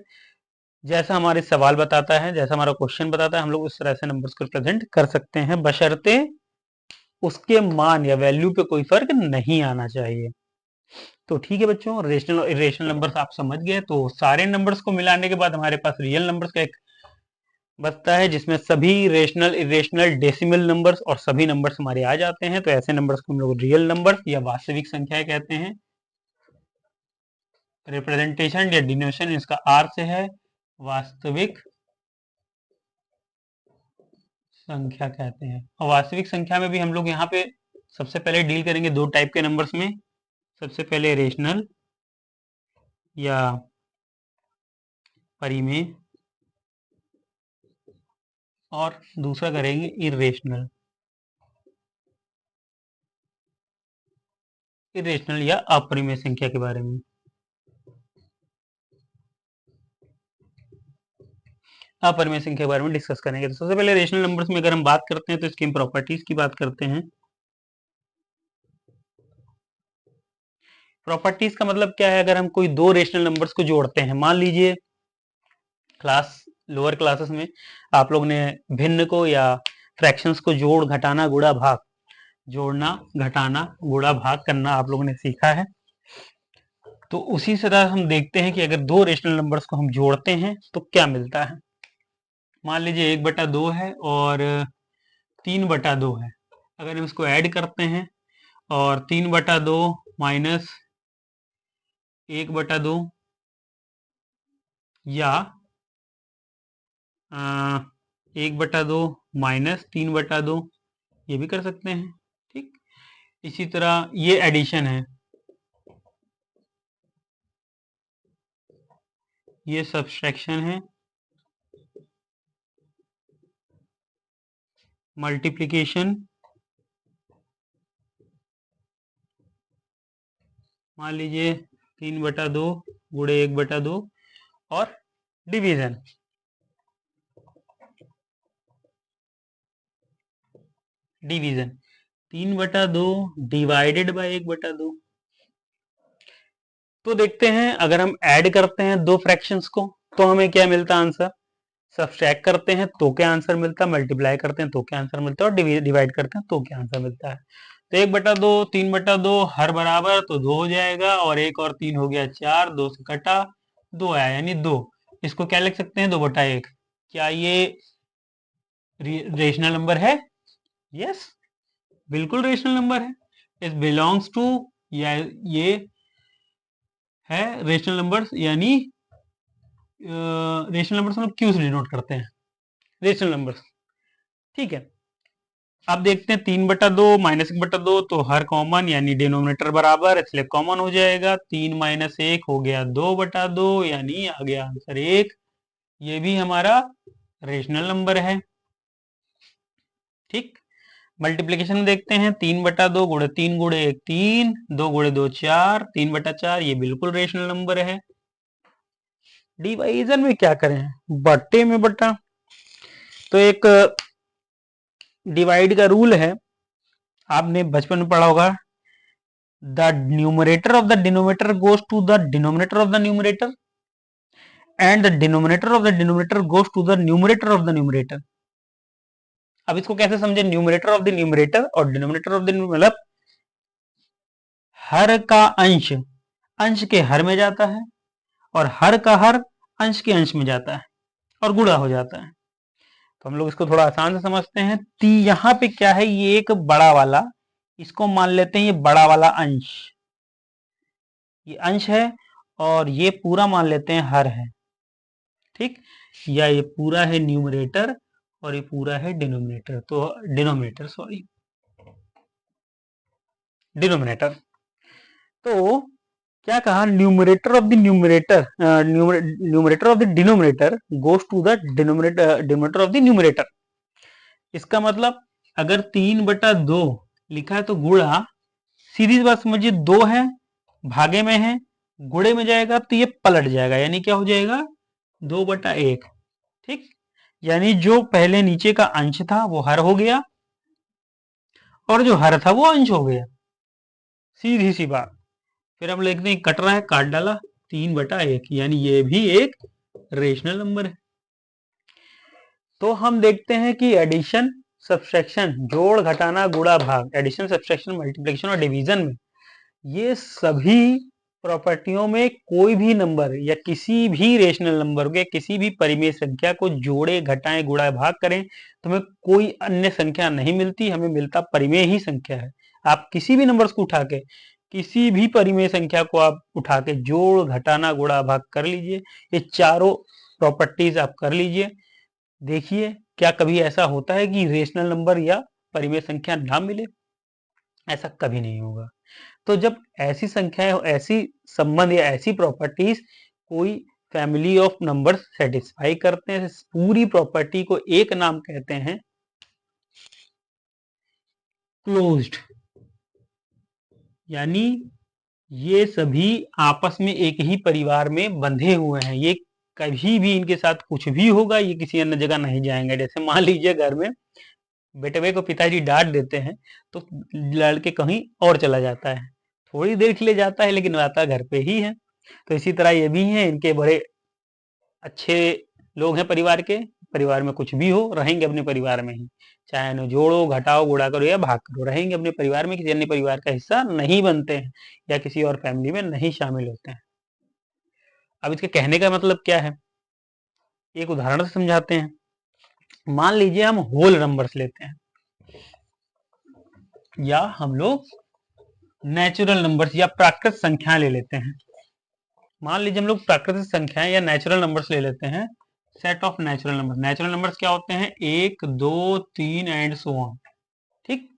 जैसा हमारे सवाल बताता है, जैसा हमारा क्वेश्चन बताता है, हम लोग उस तरह से नंबर्स को रिप्रेजेंट कर सकते हैं, बशर्ते उसके मान या वैल्यू पे कोई फर्क नहीं आना चाहिए। तो ठीक है बच्चों, रेशनल और इरेशनल नंबर्स आप समझ गए। तो सारे नंबर्स को मिलाने के बाद हमारे पास रियल नंबर्स का एक बचता है, जिसमें सभी रेशनल, इरेशनल, डेसिमल नंबर्स और सभी नंबर्स हमारे आ जाते हैं। तो ऐसे नंबर्स को हम लोग रियल नंबर्स या वास्तविक संख्याएं कहते हैं। रिप्रेजेंटेशन या डिनोशन इसका आर से है, वास्तविक संख्या कहते हैं। और वास्तविक संख्या में भी हम लोग यहाँ पे सबसे पहले डील करेंगे दो टाइप के नंबर्स में। सबसे पहले रेशनल या परिमेय, और दूसरा करेंगे इरेशनल, इरेशनल या अपरिमेय संख्या के बारे में। अपरिमेय संख्या के बारे में डिस्कस करेंगे। तो सबसे पहले रेशनल नंबर्स में अगर हम बात करते हैं तो इसकी प्रॉपर्टीज की बात करते हैं। प्रॉपर्टीज का मतलब क्या है, अगर हम कोई दो रेशनल नंबर्स को जोड़ते हैं, मान लीजिए लोअर क्लासेस में आप लोग ने भिन्न को या फ्रैक्शंस को जोड़, घटाना, गुणा, भाग, जोड़ना, घटाना, गुणा, भाग करना आप लोगों ने सीखा है। तो उसी तरह हम देखते हैं कि अगर दो रेशनल नंबर्स को हम जोड़ते हैं तो क्या मिलता है। मान लीजिए 1/2 है और 3/2 है। अगर हम इसको ऐड करते हैं और 3/2 माइनस 1/2 या 1/2 माइनस 3/2 ये भी कर सकते हैं, ठीक। इसी तरह ये एडिशन है, ये सब्सट्रैक्शन है, मल्टीप्लिकेशन, मान लीजिए 3/2 गुणे 1/2, और डिवीजन, डिवीजन 3/2 डिवाइडेड बाय 1/2। तो देखते हैं अगर हम ऐड करते हैं दो फ्रैक्शंस को तो हमें क्या मिलता है आंसर, सब्सट्रैक्ट करते हैं तो क्या आंसर मिलता है, मल्टीप्लाई करते हैं तो क्या आंसर मिलता है, और डिवाइड करते हैं तो क्या आंसर मिलता है। तो 1/2 3/2 हर बराबर तो 2 हो जाएगा, और 1 और 3 हो गया 4, 2 से कटा 2 आया यानी 2। इसको क्या लिख सकते हैं, 2/1। क्या ये रेशनल नंबर है, यस। बिल्कुल रेशनल नंबर है, इट बिलोंग्स टू, या ये है रेशनल नंबर्स, यानी रेशनल नंबर्स हम लोग क्यू से डिनोट करते हैं, रेशनल नंबर्स। ठीक है, अब देखते हैं 3/2 -1/2, तो हर कॉमन यानी डिनोमिनेटर बराबर, इसलिए कॉमन हो जाएगा। 3 - 1 हो गया 2/2, यानी आ गया आंसर 1। ये भी हमारा रेशनल नंबर है। ठीक, मल्टीप्लीकेशन में देखते हैं, 3/2 गुणे 3 गुणे 1 3, 2 गुणे 2 4, 3/4, ये बिल्कुल रेशनल नंबर है। डिवाइजन में क्या करें, बट्टे में बट्टा, तो एक डिवाइड का रूल है, आपने बचपन में पढ़ा होगा, the numerator of the denominator goes to the denominator of the numerator and the denominator of the denominator goes to the numerator of the numerator. अब इसको कैसे समझे, न्यूमरेटर ऑफ द न्यूमरेटर और डिनोमिनेटर ऑफ द मतलब हर का अंश अंश के हर में जाता है, और हर का हर अंश के अंश में जाता है और गुणा हो जाता है। तो हम लोग इसको थोड़ा आसान से समझते हैं। यहाँ पे क्या है, ये एक बड़ा वाला, इसको मान लेते हैं ये बड़ा वाला अंश, ये अंश है, और ये पूरा मान लेते हैं हर है। ठीक, या ये पूरा है न्यूमरेटर और ये पूरा है डिनोमिनेटर, तो डिनोमिनेटर सॉरी डिनोमिनेटर। तो क्या कहा, numerator of the numerator, numerator of the denominator goes to the denominator of the numerator. इसका मतलब अगर 3/2 लिखा है तो गुणा, सीधी बात समझिए, 2 है भागे में है, गुणे में जाएगा तो ये पलट जाएगा, यानी क्या हो जाएगा 2/1। ठीक, यानी जो पहले नीचे का अंश था वो हर हो गया, और जो हर था वो अंश हो गया, सीधी सी बात। फिर हम लिखते हैं कट रहा है, काट डाला, 3/1, यानी ये भी एक रेशनल नंबर है। तो हम देखते हैं कि एडिशन, सब्सट्रैक्शन, जोड़ घटाना गुणा भाग, एडिशन सब्सट्रैक्शन मल्टीप्लिकेशन और डिवीजन में, ये सभी प्रॉपर्टियों में कोई भी नंबर या किसी भी रेशनल नंबर के किसी भी परिमेय संख्या को जोड़े घटाएं गुणा भाग करें तो हमें कोई अन्य संख्या नहीं मिलती, हमें मिलता परिमेय ही संख्या है। आप किसी भी नंबर्स को उठा के, किसी भी परिमेय संख्या को आप उठा के जोड़ घटाना गुणा भाग कर लीजिए, ये चारों प्रॉपर्टीज आप कर लीजिए, देखिए क्या कभी ऐसा होता है कि रेशनल नंबर या परिमेय संख्या ना मिले, ऐसा कभी नहीं होगा। तो जब ऐसी संख्याएं, ऐसी संबंध या ऐसी प्रॉपर्टीज कोई फैमिली ऑफ नंबर्स सेटिस्फाई करते हैं, पूरी प्रॉपर्टी को एक नाम कहते हैं क्लोज्ड, यानी ये सभी आपस में एक ही परिवार में बंधे हुए हैं, ये कभी भी इनके साथ कुछ भी होगा ये किसी अन्य जगह नहीं जाएंगे। जैसे मान लीजिए घर में बेटे को पिताजी डांट देते हैं तो लड़के कहीं और चला जाता है, थोड़ी देर के लिए जाता है लेकिन आता घर पे ही है। तो इसी तरह ये भी हैं, इनके बड़े अच्छे लोग हैं परिवार के, परिवार में कुछ भी हो रहेंगे अपने परिवार में ही, चाहे न जोड़ो घटाओ गुणा करो या भाग करो, रहेंगे अपने परिवार में, किसी अन्य परिवार का हिस्सा नहीं बनते हैं या किसी और फैमिली में नहीं शामिल होते हैं। अब इसके कहने का मतलब क्या है, एक उदाहरण से समझाते हैं। मान लीजिए हम होल नंबर्स लेते हैं, या हम लोग नेचुरल नंबर्स या प्राकृतिक संख्याएं ले लेते हैं। मान लीजिए हम लोग प्राकृतिक संख्याएं या नेचुरल नंबर्स ले लेते हैं, set of natural numbers. Natural numbers क्या होते हैं, 1 2 3 एंड सो ऑन। ठीक,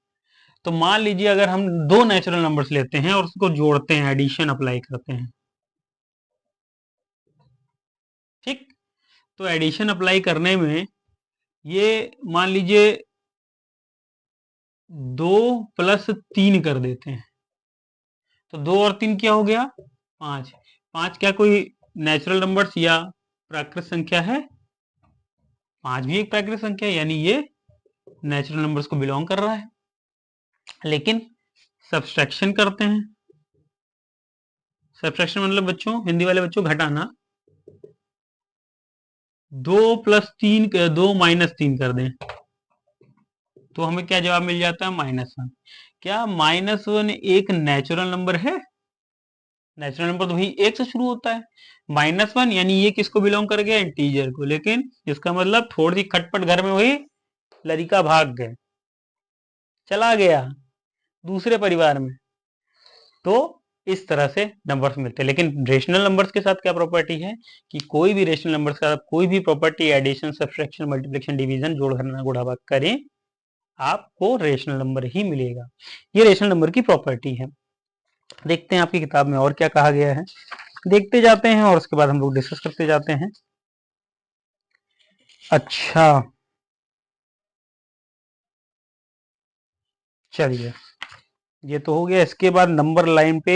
तो मान लीजिए अगर हम दो नेचुरल नंबर्स लेते हैं और उसको जोड़ते हैं, एडिशन अप्लाई करते हैं। ठीक, तो एडिशन अप्लाई करने में ये मान लीजिए 2 + 3 कर देते हैं, तो 2 और 3 क्या हो गया 5। 5 क्या कोई नेचुरल नंबर्स या प्राकृतिक संख्या है, 5 भी एक प्राकृतिक संख्या है, यानी ये नेचुरल नंबर्स को बिलोंग कर रहा है। लेकिन सब्सट्रैक्शन करते हैं, सब्सट्रैक्शन मतलब बच्चों, हिंदी वाले बच्चों, घटाना। 2 + 3 2 - 3 कर दें तो हमें क्या जवाब मिल जाता है -1। क्या -1 एक नेचुरल नंबर है, नेचुरल नंबर तो वही एक से शुरू होता है। -1 यानी ये किसको बिलोंग कर गया, इंटीजर को, लेकिन इसका मतलब थोड़ी सी खटपट घर में हुई, लड़का भाग गए। चला गया दूसरे परिवार में। तो इस तरह से नंबर्स मिलते हैं। लेकिन रेशनल नंबर्स के साथ क्या प्रॉपर्टी है कि कोई भी रेशनल नंबर्स के साथ कोई भी property addition, subtraction, multiplication, division, जोड़ घटाना, गुणा भाग करें, आपको रेशनल नंबर ही मिलेगा। ये रेशनल नंबर की प्रॉपर्टी है। देखते हैं आपकी किताब में और क्या कहा गया है, देखते जाते हैं और उसके बाद हम लोग डिस्कस करते जाते हैं। अच्छा, चलिए ये तो हो गया। इसके बाद नंबर लाइन पे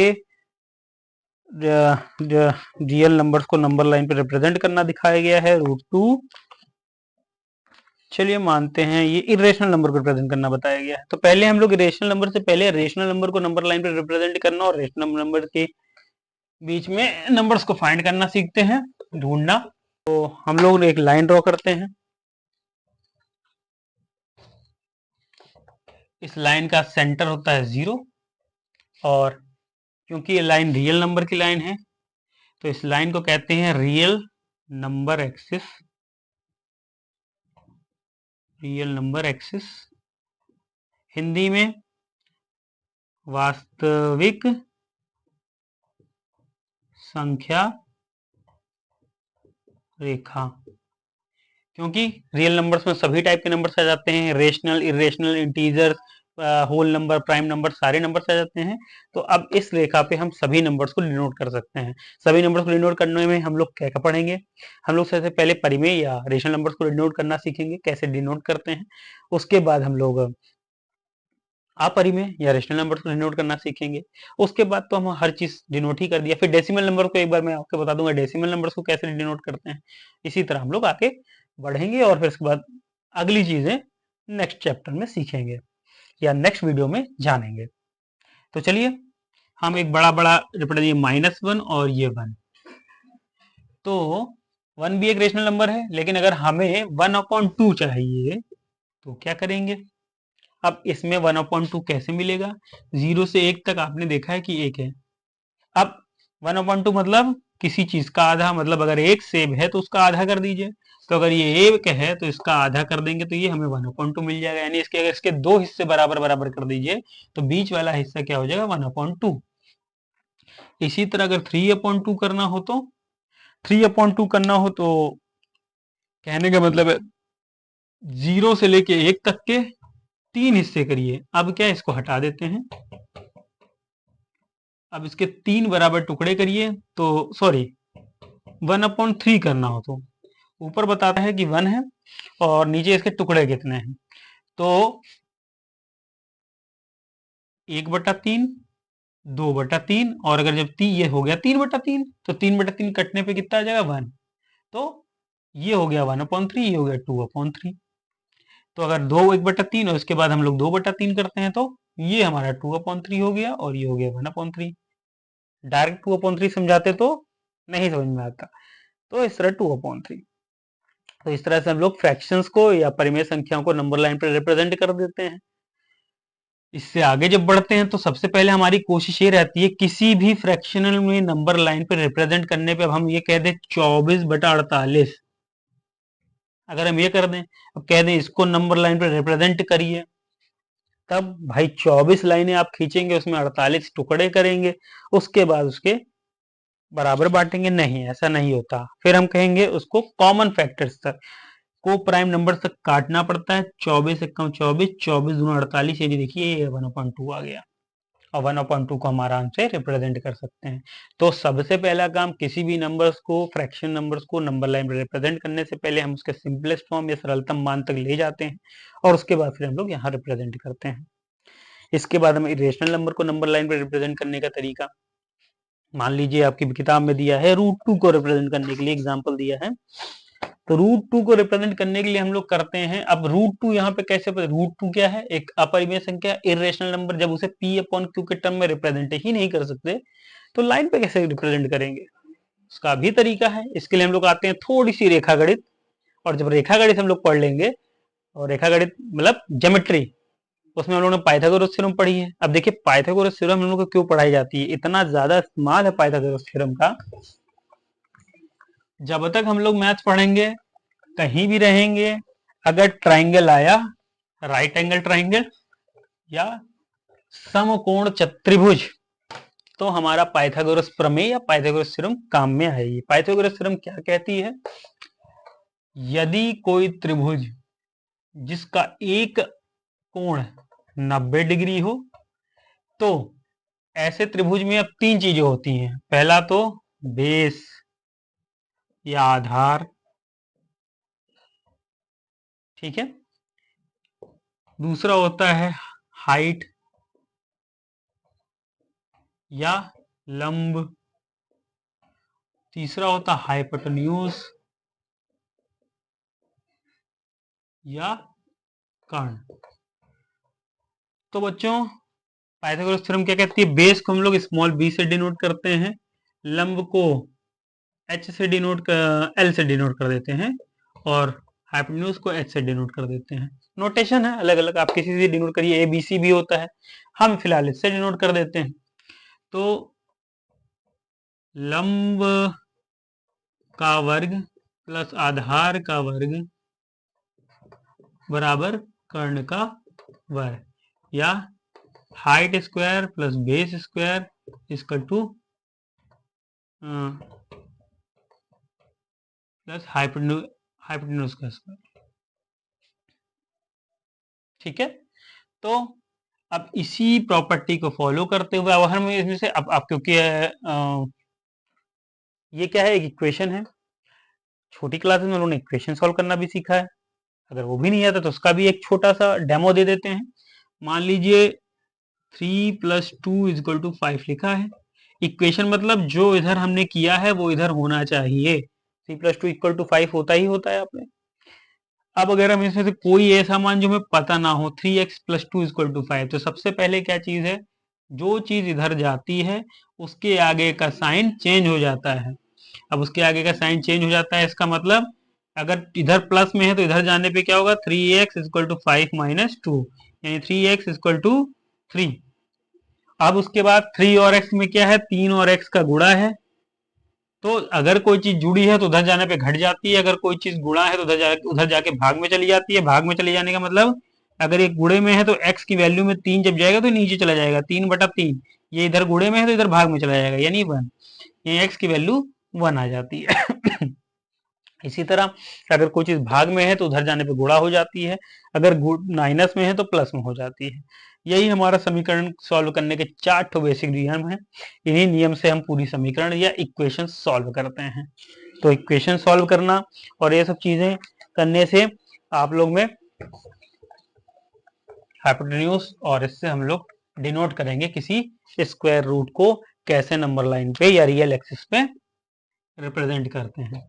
रियल नंबर्स को नंबर लाइन पे रिप्रेजेंट करना दिखाया गया है, √2। चलिए मानते हैं ये इरेशनल नंबर को रिप्रेजेंट करना बताया गया है। तो पहले हम लोग इरेशनल नंबर से पहले रेशनल नंबर को नंबर लाइन पे रिप्रेजेंट करना और रेशनल नंबर के बीच में नंबर्स को फाइंड करना सीखते हैं, ढूंढना। तो हम लोग एक लाइन ड्रॉ करते हैं। इस लाइन का सेंटर होता है 0 और क्योंकि ये लाइन रियल नंबर की लाइन है तो इस लाइन को कहते हैं real number axis. Real number axis Hindi में वास्तविक संख्या रेखा। क्योंकि रियल नंबर्स में सभी टाइप के नंबर्स आ जाते हैं, rational, irrational, integer, whole number, prime number, सारे नंबर्स आ जाते हैं। तो अब इस रेखा पे हम सभी नंबर्स को डिनोट कर सकते हैं। सभी नंबर्स को डिनोट करने में हम लोग क्या क्या पढ़ेंगे, हम लोग सबसे पहले परिमेय या रेशनल नंबर्स को डिनोट करना सीखेंगे, कैसे डिनोट करते हैं। उसके बाद हम लोग अपरिमेय या रेशनल नंबर्स को डिनोट करना सीखेंगे। उसके बाद तो हम हर चीज डिनोट ही कर दिया। फिर डेसिमल नंबर को एक बार मैं आपको बता दूंगा डेसिमल नंबर्स को कैसे डिनोट करते हैं। इसी तरह हम लोग आगे बढ़ेंगे और फिर उसके बाद अगली चीजें नेक्स्ट चैप्टर में सीखेंगे या नेक्स्ट वीडियो में जानेंगे। तो चलिए हम एक बड़ा बड़ा रिप्रेजेंट, -1 और ये 1। तो 1 भी एक रेशनल नंबर है, लेकिन अगर हमें 1/2 चाहिए तो क्या करेंगे। अब इसमें 1/2 कैसे मिलेगा, 0 से 1 तक आपने देखा है कि 1 है। अब 1/2 मतलब किसी चीज का आधा, मतलब अगर 1 सेब है तो उसका आधा कर दीजिए। तो अगर ये 1 है तो इसका आधा कर देंगे तो ये हमें 1/2 मिल जाएगा। यानी इसके अगर इसके 2 हिस्से बराबर बराबर कर दीजिए तो बीच वाला हिस्सा क्या हो जाएगा, 1/2। इसी तरह अगर 3/2 करना हो तो 3/2 करना हो तो कहने का मतलब है 0 से लेके 1 तक के 3 हिस्से करिए। अब क्या इसको हटा देते हैं, अब इसके 3 बराबर टुकड़े करिए। तो सॉरी 1/3 करना हो तो ऊपर बताता है कि 1 है और नीचे इसके टुकड़े कितने हैं। तो 1/3, 2/3 और अगर जब ये हो गया 3/3 तो 3/3 कटने पे कितना आ जाएगा, 1। तो ये हो गया 1/3, ये हो गया 2/3। तो अगर 1/3 और इसके बाद हम लोग 2/3 करते हैं तो ये हमारा 2/3 हो गया और ये हो गया 1/3। डायरेक्ट 2/3 समझाते तो नहीं समझ में आता, तो इस तरह 2/3। तो इस तरह से हम लोग फ्रैक्शंस को या परिमेय संख्याओं को नंबर लाइन पर रिप्रेजेंट कर देते हैं। इससे आगे जब बढ़ते हैं तो सबसे पहले हमारी कोशिश ये रहती है किसी भी फ्रैक्शनल में नंबर लाइन पर रिप्रेजेंट करने पे अब हम ये कह दें 24/48। अगर हम ये कर दें, अब कह दें इसको नंबर लाइन पर रिप्रेजेंट करिए, तब भाई 24 लाइनें आप खींचेंगे, उसमें 48 टुकड़े करेंगे, उसके बाद उसके बराबर बांटेंगे। नहीं, ऐसा नहीं होता। फिर हम कहेंगे उसको कॉमन फैक्टर्स तक को प्राइम नंबर तक काटना पड़ता है। 24 एकम 24, 24 दूना 48, ये देखिए ये 1/2 आ गया और 1/2 को हम आराम से रिप्रेजेंट कर सकते हैं। तो सबसे पहला काम, किसी भी नंबर्स को, फ्रैक्शन नंबर्स को नंबर लाइन में रिप्रेजेंट करने से पहले हम उसके सिंपलेस्ट फॉर्म या सरलतम मान तक ले जाते हैं और उसके बाद फिर हम लोग यहाँ रिप्रेजेंट करते हैं। इसके बाद हम इरेशनल नंबर को नंबर लाइन पर रिप्रेजेंट करने का तरीका, मान लीजिए आपकी किताब में दिया है √2 को रिप्रेजेंट करने के लिए एग्जाम्पल दिया है। तो √2 को रिप्रेजेंट करने के लिए हम लोग करते हैं, अब √2 यहाँ पे कैसे, √2 क्या है, एक अपरिमेय संख्या, इरेशनल नंबर। जब उसे P/Q के टर्म में रिप्रेजेंट ही नहीं कर सकते तो लाइन पे कैसे रिप्रेजेंट करेंगे, उसका भी तरीका है। इसके लिए हम लोग आते हैं थोड़ी सी रेखा गणित, और जब रेखा गणित हम लोग पढ़ लेंगे, और रेखा गणित मतलब ज्योमेट्री, उसमें हम लोगों ने पाइथागोरस थ्योरम पढ़ी है। अब देखिए पाइथागोरस थ्योरम हम लोग को क्यों पढ़ाई जाती है, इतना ज्यादा इस्तेमाल है पाइथागोरस थ्योरम का। जब तक हम लोग मैथ पढ़ेंगे, कहीं भी रहेंगे, अगर ट्राइंगल आया, राइट एंगल ट्राइंगल या समकोण चतुर्भुज, तो हमारा पाइथागोरस प्रमेय या पाइथागोरस थ्योरम काम में आएगी। पाइथागोरस थ्योरम क्या कहती है? यदि कोई त्रिभुज जिसका एक कोण 90 डिग्री हो, तो ऐसे त्रिभुज में अब तीन चीजें होती हैं। पहला तो बेस या आधार, ठीक है। दूसरा होता है हाइट या लंब। तीसरा होता है हाइपोटेन्यूज या कर्ण। तो बच्चों पाइथागोरस थ्योरम क्या कहती है? बेस को हम लोग स्मॉल b से डिनोट करते हैं, लंब को h से डिनोट कर l से डिनोट कर देते हैं, और हाइपोटेन्यूज को h से डिनोट कर देते हैं। नोटेशन है अलग अलग, आप किसी से डिनोट करिए, ABC भी होता है, हम फिलहाल इससे डिनोट कर देते हैं। तो लंब का वर्ग प्लस आधार का वर्ग बराबर कर्ण का वर्ग, या height square plus base square equal two plus hypotenuse का स्क्वायर, ठीक है। तो अब इसी प्रॉपर्टी को फॉलो करते हुए अब हम इसमें से अब क्योंकि ये क्या है, एक इक्वेशन है। छोटी क्लासेस में उन्होंने इक्वेशन सॉल्व करना भी सीखा है, अगर वो भी नहीं आता तो उसका भी एक छोटा सा डेमो दे देते हैं। मान लीजिए 3 + 2 = 5 लिखा है। इक्वेशन मतलब जो इधर हमने किया है वो इधर होना चाहिए। 3 + 2 = 5 होता ही होता है आपने। अब अगर हम इसमें से कोई ऐसा मान जो हमें पता ना हो, 3x + 2 = 5, तो सबसे पहले क्या चीज है, जो चीज इधर जाती है उसके आगे का साइन चेंज हो जाता है। अब उसके आगे का साइन चेंज हो जाता है, इसका मतलब अगर इधर प्लस में है तो इधर जाने पे क्या होगा, 3x = 5 - 2, यानी 3x = 3। अब उसके बाद 3 और x में क्या है, 3 और x का गुणा है। तो अगर कोई चीज जुड़ी है तो उधर जाने पे घट जाती है, अगर कोई चीज गुणा है तो उधर जाके भाग में चली जाती है। भाग में चले जाने का मतलब अगर ये गुणे में है तो x की वैल्यू में 3 जब जाएगा तो नीचे चला जाएगा, 3/3। ये इधर गुणे में है तो इधर भाग में चला जाएगा, यानी 1। ये x की वैल्यू 1 आ जाती है। इसी तरह अगर कोई चीज भाग में है तो उधर जाने पे गुणा हो जाती है, अगर माइनस में है तो प्लस में हो जाती है। यही हमारा समीकरण सॉल्व करने के 4 ठो बेसिक नियम है। इन्हीं नियम से हम पूरी समीकरण या इक्वेशन सॉल्व करते हैं। तो इक्वेशन सॉल्व करना और ये सब चीजें करने से आप लोग में हाइपोटेन्यूज, और इससे हम लोग डिनोट करेंगे किसी स्क्वायर रूट को कैसे नंबर लाइन पे या रियल एक्सिस पे रिप्रेजेंट करते हैं।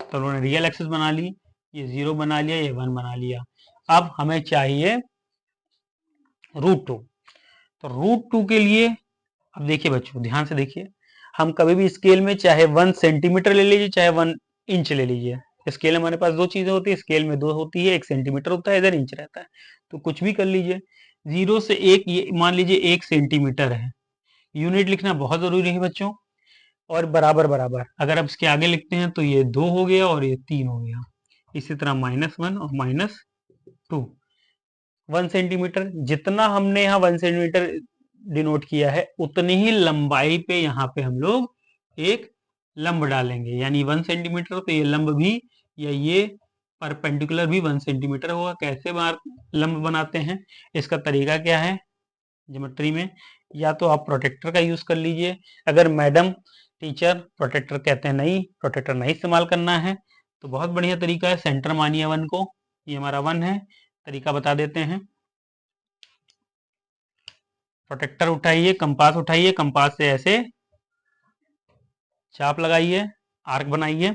तो उन्होंने रियल एक्सिस बना ली, ये 0 बना लिया, ये 1 बना लिया। अब हमें चाहिए √2। तो √2 के लिए अब देखिए बच्चों ध्यान से देखिए, हम कभी भी स्केल में चाहे 1 सेंटीमीटर ले लीजिए चाहे 1 इंच ले लीजिए। स्केल में हमारे पास दो चीजें होती है, स्केल में दो होती है, 1 सेंटीमीटर होता है, इधर इंच रहता है। तो कुछ भी कर लीजिए, 0 से 1, ये मान लीजिए 1 सेंटीमीटर है। यूनिट लिखना बहुत जरूरी है बच्चों, और बराबर बराबर। अगर आप इसके आगे लिखते हैं तो ये 2 हो गया और ये 3 हो गया। इसी तरह -1 और -2। 1 सेंटीमीटर, जितना हमने यहाँ 1 सेंटीमीटर डिनोट किया है उतनी ही लंबाई पे यहाँ पे हम लोग एक लंब डालेंगे, यानी 1 सेंटीमीटर, तो ये लंब भी या ये परपेंडिकुलर भी 1 सेंटीमीटर होगा। कैसे लंब बनाते हैं, इसका तरीका क्या है, ज्योमेट्री में या तो आप प्रोटेक्टर का यूज कर लीजिए। अगर मैडम टीचर प्रोटेक्टर कहते हैं नहीं, प्रोटेक्टर नहीं इस्तेमाल करना है, तो बहुत बढ़िया तरीका है, सेंटर मानिए 1 को, ये हमारा 1 है। तरीका बता देते हैं, प्रोटेक्टर उठाइए, कंपास उठाइए, कंपास से ऐसे चाप लगाइए, आर्क बनाइए,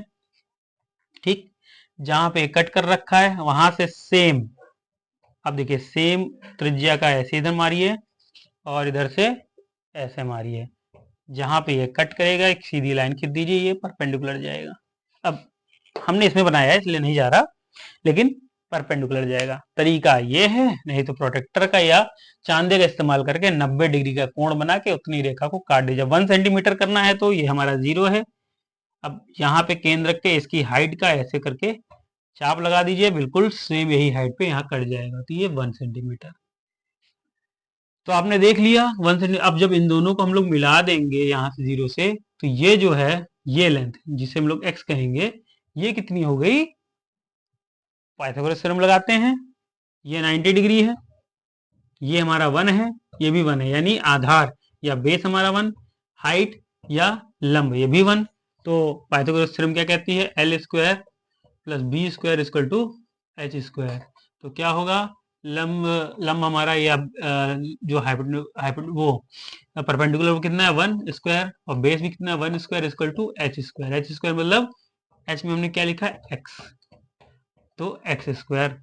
ठीक। जहां पे कट कर रखा है वहां से सेम, अब देखिए सेम त्रिज्या का ऐसे इधर मारिए और इधर से ऐसे मारिए। जहां पे ये कट करेगा एक सीधी लाइन खींच दीजिए, ये परपेंडिकुलर जाएगा। अब हमने इसमें बनाया है इसलिए नहीं जा रहा, लेकिन परपेंडिकुलर जाएगा। तरीका ये है, नहीं तो प्रोटेक्टर का या चांदे का इस्तेमाल करके 90 डिग्री का कोण बना के उतनी रेखा को काट दीजिए। 1 सेंटीमीटर करना है तो ये हमारा 0 है। अब यहाँ पे केंद्र रख के इसकी हाइट का ऐसे करके चाप लगा दीजिए, बिल्कुल सेम यही हाइट पे यहाँ कट जाएगा, तो ये 1 सेंटीमीटर। तो आपने देख लिया 1 सेंटीमीटर। अब जब इन दोनों को हम लोग मिला देंगे यहाँ से 0 से, तो ये जो है ये लेंथ जिसे हम लोग x कहेंगे, ये कितनी हो गई? पाइथागोरस थ्योरम लगाते हैं, ये 90 डिग्री है, ये हमारा 1 है, ये भी 1 है, यानी आधार या बेस हमारा 1, हाइट या लंब ये भी 1। तो पाइथागोरस थ्योरम क्या कहती है? L square plus b square equal to h square. तो क्या होगा? लंब हमारा या जो वो परपेंडिकुलर वो कितना है? 1 स्क्वायर, और बेस भी कितना है? 1 square equal to h square. H square मतलब एच में हमने क्या लिखा है? एक्स, तो एक्स स्क्वायर।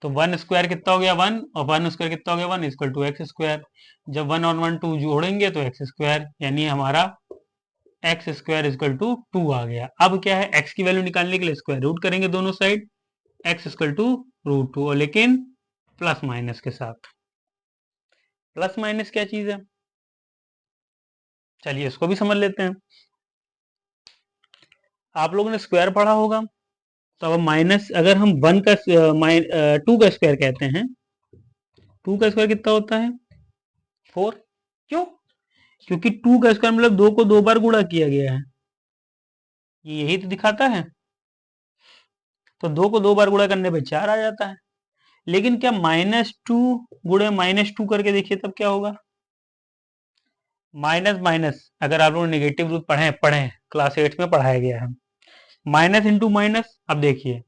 तो 1 स्क्वायर कितना हो गया? 1, और 1 स्क्वायर कितना हो गया? 1 इक्वल टू एक्स स्क्वायर। जब 1 और 1 2 जोड़ेंगे तो एक्स स्क्वायर, यानी हमारा एक्स स्क्वायर इक्वल टू 2 आ गया। अब क्या है? एक्स की वैल्यू निकालने के लिए स्क्वायर रूट करेंगे दोनों side, x equal to root 2, लेकिन प्लस माइनस के साथ। प्लस माइनस क्या चीज है? चलिए इसको भी समझ लेते हैं। आप लोगों ने स्क्वायर पढ़ा होगा, तो अब माइनस, अगर हम 1 का 2 का स्क्वायर कहते हैं, 2 का स्क्वायर कितना होता है? 4। क्यों? क्योंकि 2 का स्क्वायर मतलब 2 को 2 बार गुणा किया गया है, ये यही तो दिखाता है। तो 2 को 2 बार गुणा करने पे 4 आ जाता है। लेकिन क्या -2 गुणे -2 करके देखिए तब क्या होगा? माइनस माइनस, अगर आप लोग नेगेटिव रूट पढ़े क्लास 8 में पढ़ाया गया है, माइनस इंटू माइनस। अब देखिए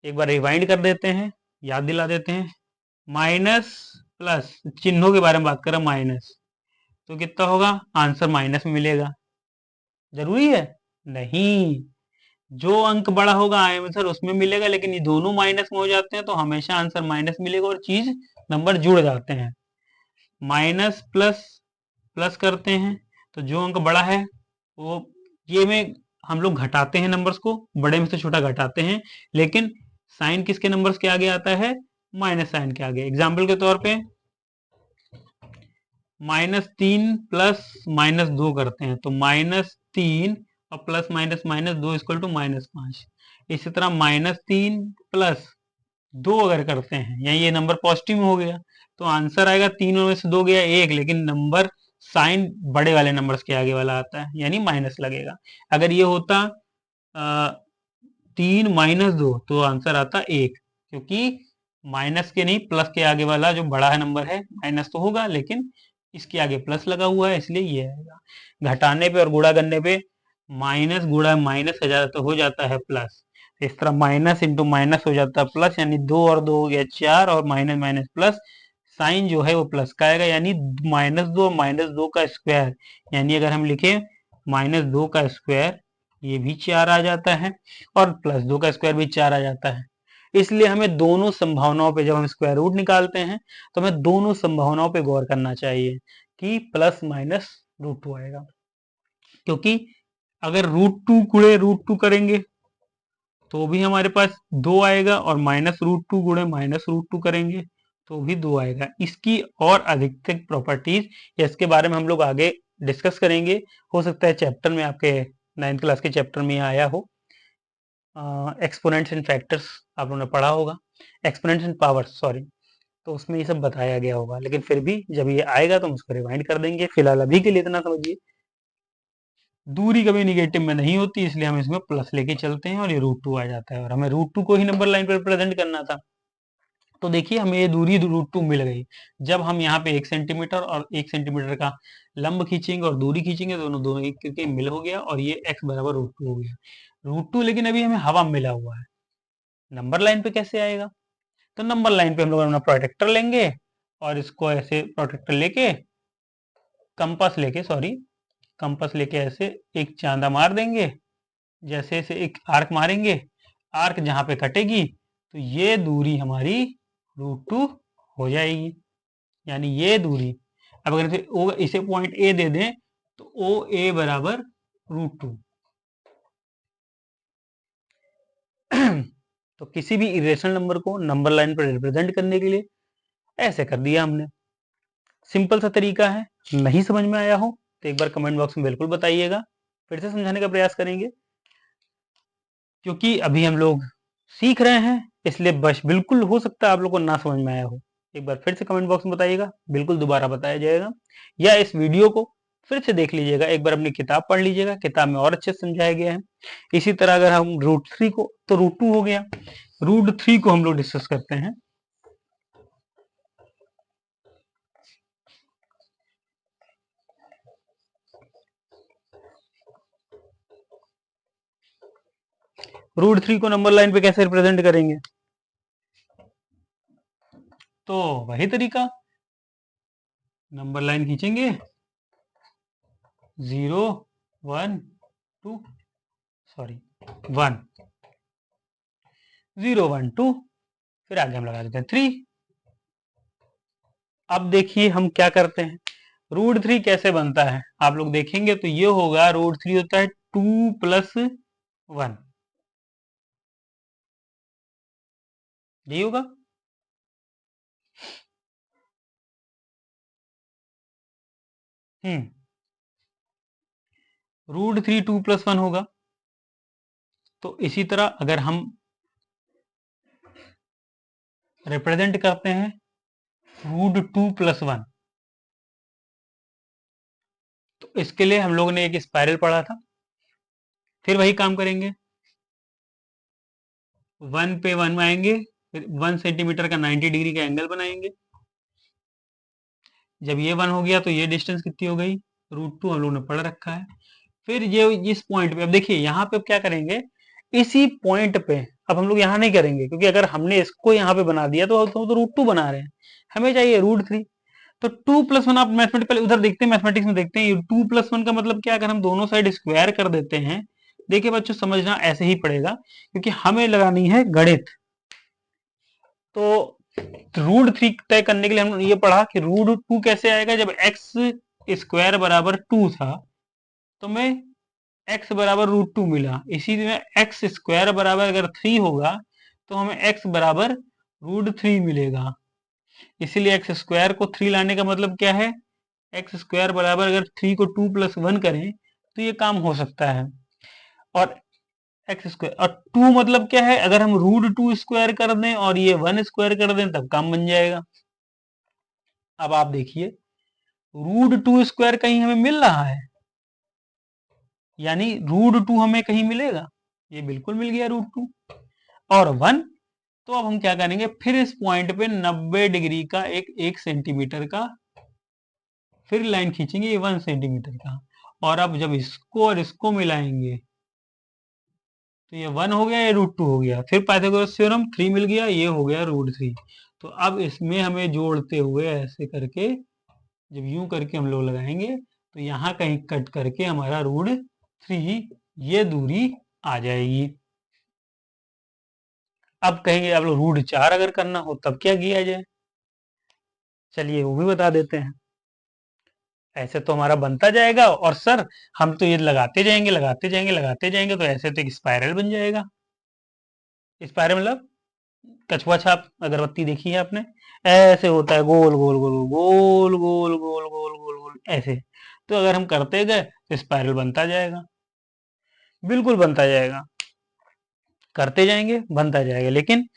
एक बार रिवाइंड कर देते हैं, याद दिला देते हैं। माइनस प्लस, चिन्हों के बारे में बात कर रहा, माइनस, तो कितना होगा? आंसर माइनस में मिलेगा। जरूरी है? नहीं, जो अंक बड़ा होगा आंसर उसमें मिलेगा, लेकिन ये दोनों माइनस में हो जाते हैं तो हमेशा आंसर माइनस मिलेगा और चीज नंबर जुड़ जाते हैं। माइनस प्लस प्लस करते हैं तो जो अंक बड़ा है वो, ये में हम लोग घटाते हैं नंबर्स को, बड़े में से छोटा घटाते हैं, लेकिन साइन किसके नंबर्स के आगे आता है? माइनस साइन के आगे। एग्जाम्पल के तौर पे -3 प्लस -2 करते हैं तो -3 और प्लस माइनस -2 इक्वल टू -5। इसी तरह -3 प्लस 2 अगर करते हैं, या ये नंबर पॉजिटिव में हो गया, तो आंसर आएगा 3 में से 2 गया 1, लेकिन नंबर साइन बड़े वाले नंबर्स के आगे वाला आता है, यानी माइनस लगेगा। अगर ये होता 3 -2 तो आंसर आता 1, क्योंकि माइनस के नहीं प्लस के आगे वाला जो बड़ा है नंबर है, माइनस तो होगा लेकिन इसके आगे प्लस लगा हुआ है, इसलिए ये आएगा। घटाने पे और गुणा करने पे माइनस गुणा माइनस हो जाता है प्लस। इस तरह माइनस इंटू माइनस हो जाता है प्लस, यानी 2 और 2 हो गया 4, और माइनस माइनस प्लस, साइन जो है वो प्लस का आएगा, यानी -2 और -2 का स्क्वायर, यानी अगर हम लिखे -2 का स्क्वायर, ये भी 4 आ जाता है, और +2 का स्क्वायर भी 4 आ जाता है। इसलिए हमें दोनों संभावनाओं पे, जब हम स्क्वायर रूट निकालते हैं तो हमें दोनों संभावनाओं पे गौर करना चाहिए कि प्लस माइनस √2 आएगा। क्योंकि अगर √2 गुणे √2 करेंगे तो भी हमारे पास 2 आएगा, और -√2 गुणे -√2 करेंगे तो भी 2 आएगा। इसकी और अधिकतर प्रॉपर्टीज या इसके बारे में हम लोग आगे डिस्कस करेंगे। हो सकता है चैप्टर में, आपके 9th क्लास के चैप्टर में आया हो। एक्सपोनेंट्स एंड फैक्टर्स आप लोगों ने पढ़ा होगा, एक्सपोनेंट्स एंड पावर्स सॉरी, तो उसमें ये सब बताया गया होगा। लेकिन फिर भी जब ये आएगा तो हम उसको रिवाइंड कर देंगे। फिलहाल अभी के लिए इतना समझिए, दूरी कभी निगेटिव में नहीं होती, इसलिए हम इसमें प्लस लेके चलते हैं और ये √2 आ जाता है, और हमें √2 को ही नंबर लाइन पर रिप्रेजेंट करना था। तो देखिए हमें ये दूरी √2 मिल गई। जब हम यहाँ पे 1 सेंटीमीटर और 1 सेंटीमीटर का लंब खींचेंगे और दूरी खींचेंगे, दोनों दोनों एक करके मिल हो गया, और ये x बराबर √2 हो गया। √2 लेकिन अभी हमें हवा में मिला हुआ है, नंबर लाइन पे कैसे आएगा? तो नंबर लाइन पे हम लोग अपना प्रोटेक्टर लेंगे, और इसको ऐसे प्रोटेक्टर लेके, कंपास लेके ऐसे एक चांदा मार देंगे, जैसे ऐसे एक आर्क मारेंगे, आर्क जहां पे कटेगी तो ये दूरी हमारी √2 हो जाएगी, यानी ये दूरी। अब अगर इसे पॉइंट ए दे दें तो ओ ए बराबर √2। तो किसी भी इरेशनल नंबर को नंबर लाइन पर रिप्रेजेंट करने के लिए ऐसे कर दिया हमने। सिंपल सा तरीका है। नहीं समझ में आया हो तो एक बार कमेंट बॉक्स में बिल्कुल बताइएगा, फिर से समझाने का प्रयास करेंगे, क्योंकि अभी हम लोग सीख रहे हैं, इसलिए बस बिल्कुल हो सकता है आप लोग को ना समझ में आया हो। एक बार फिर से कमेंट बॉक्स में बताइएगा, बिल्कुल दोबारा बताया जाएगा, या इस वीडियो को फिर से देख लीजिएगा, एक बार अपनी किताब पढ़ लीजिएगा, किताब में और अच्छे से समझाया गया है। इसी तरह अगर हम √3 को, तो √2 हो गया, √3 को हम लोग डिस्कस करते हैं। √3 को नंबर लाइन पे कैसे रिप्रेजेंट करेंगे? तो वही तरीका, नंबर लाइन खींचेंगे 0 1 2 सॉरी 1 0 1 2, फिर आगे हम लगा देते हैं 3। अब देखिए हम क्या करते हैं, √3 कैसे बनता है आप लोग देखेंगे तो ये होगा, √3 होता है 2 + 1, यही होगा। √3 2 + 1 होगा। तो इसी तरह अगर हम रिप्रेजेंट करते हैं √2 + 1, तो इसके लिए हम लोगों ने एक स्पाइरल पढ़ा था, फिर वही काम करेंगे, 1 पे 1 आएंगे, फिर 1 सेंटीमीटर का 90 डिग्री का एंगल बनाएंगे। जब ये 1 हो गया तो ये डिस्टेंस कितनी हो गई, √2 हम लोगों ने पढ़ रखा है। फिर ये इस पॉइंट पे, अब देखिए यहाँ पे अब क्या करेंगे, इसी पॉइंट पे, अब हम लोग यहाँ नहीं करेंगे क्योंकि अगर हमने इसको यहाँ पे बना दिया तो √2 बना रहे हैं, हमें चाहिए √3। तो 2 + 1 आप मैथमेटिकल उधर देखते हैं, मैथमेटिक्स में देखते हैं, 2 + 1 का मतलब क्या, अगर हम दोनों साइड स्क्वायर कर देते हैं, देखिए बच्चों समझना ऐसे ही पड़ेगा क्योंकि हमें लगानी है गणित। तो √3 तय करने के लिए हमने ये पढ़ा कि √2 कैसे आएगा, जब x² बराबर 2 था तो मैं x बराबर √2 मिला, इसी में x² बराबर अगर 3 होगा तो हमें x बराबर √3 मिलेगा। इसीलिए x² को 3 लाने का मतलब क्या है, x² बराबर अगर 3 को 2 + 1 करें तो ये काम हो सकता है। और x² और 2 मतलब क्या है, अगर हम √2² कर दें और ये 1² कर दें तब काम बन जाएगा। अब आप देखिए √2² कहीं हमें मिल रहा है, यानी √2 हमें कहीं मिलेगा, ये बिल्कुल मिल गया √2 और 1। तो अब हम क्या करेंगे, फिर इस पॉइंट पे 90 डिग्री का एक 1 सेंटीमीटर का फिर लाइन खींचेंगे, ये 1 सेंटीमीटर का, और अब जब इसको और इसको मिलाएंगे तो ये 1 हो गया, ये √2 हो गया, फिर पाइथागोरस थ्योरम 3 मिल गया, ये हो गया √3। तो अब इसमें हमें जोड़ते हुए ऐसे करके, जब यूं करके हम लोग लगाएंगे तो यहाँ कहीं कट करके हमारा √3 ये दूरी आ जाएगी। अब कहेंगे आप लोग √4 अगर करना हो तब क्या किया जाए, चलिए वो भी बता देते हैं। ऐसे तो हमारा बनता जाएगा और सर हम तो ये लगाते जाएंगे लगाते जाएंगे लगाते जाएंगे, तो ऐसे तो एक स्पाइरल बन जाएगा। स्पाइरल मतलब कछुआ छाप, अगरबत्ती देखी है आपने, ऐसे होता है, गोल गोल गोल गोल गोल गोल गोल गोल गोल ऐसे। तो अगर हम करते गए तो स्पाइरल बनता जाएगा, बिल्कुल बनता जाएगा, करते जाएंगे बनता जाएगा। लेकिन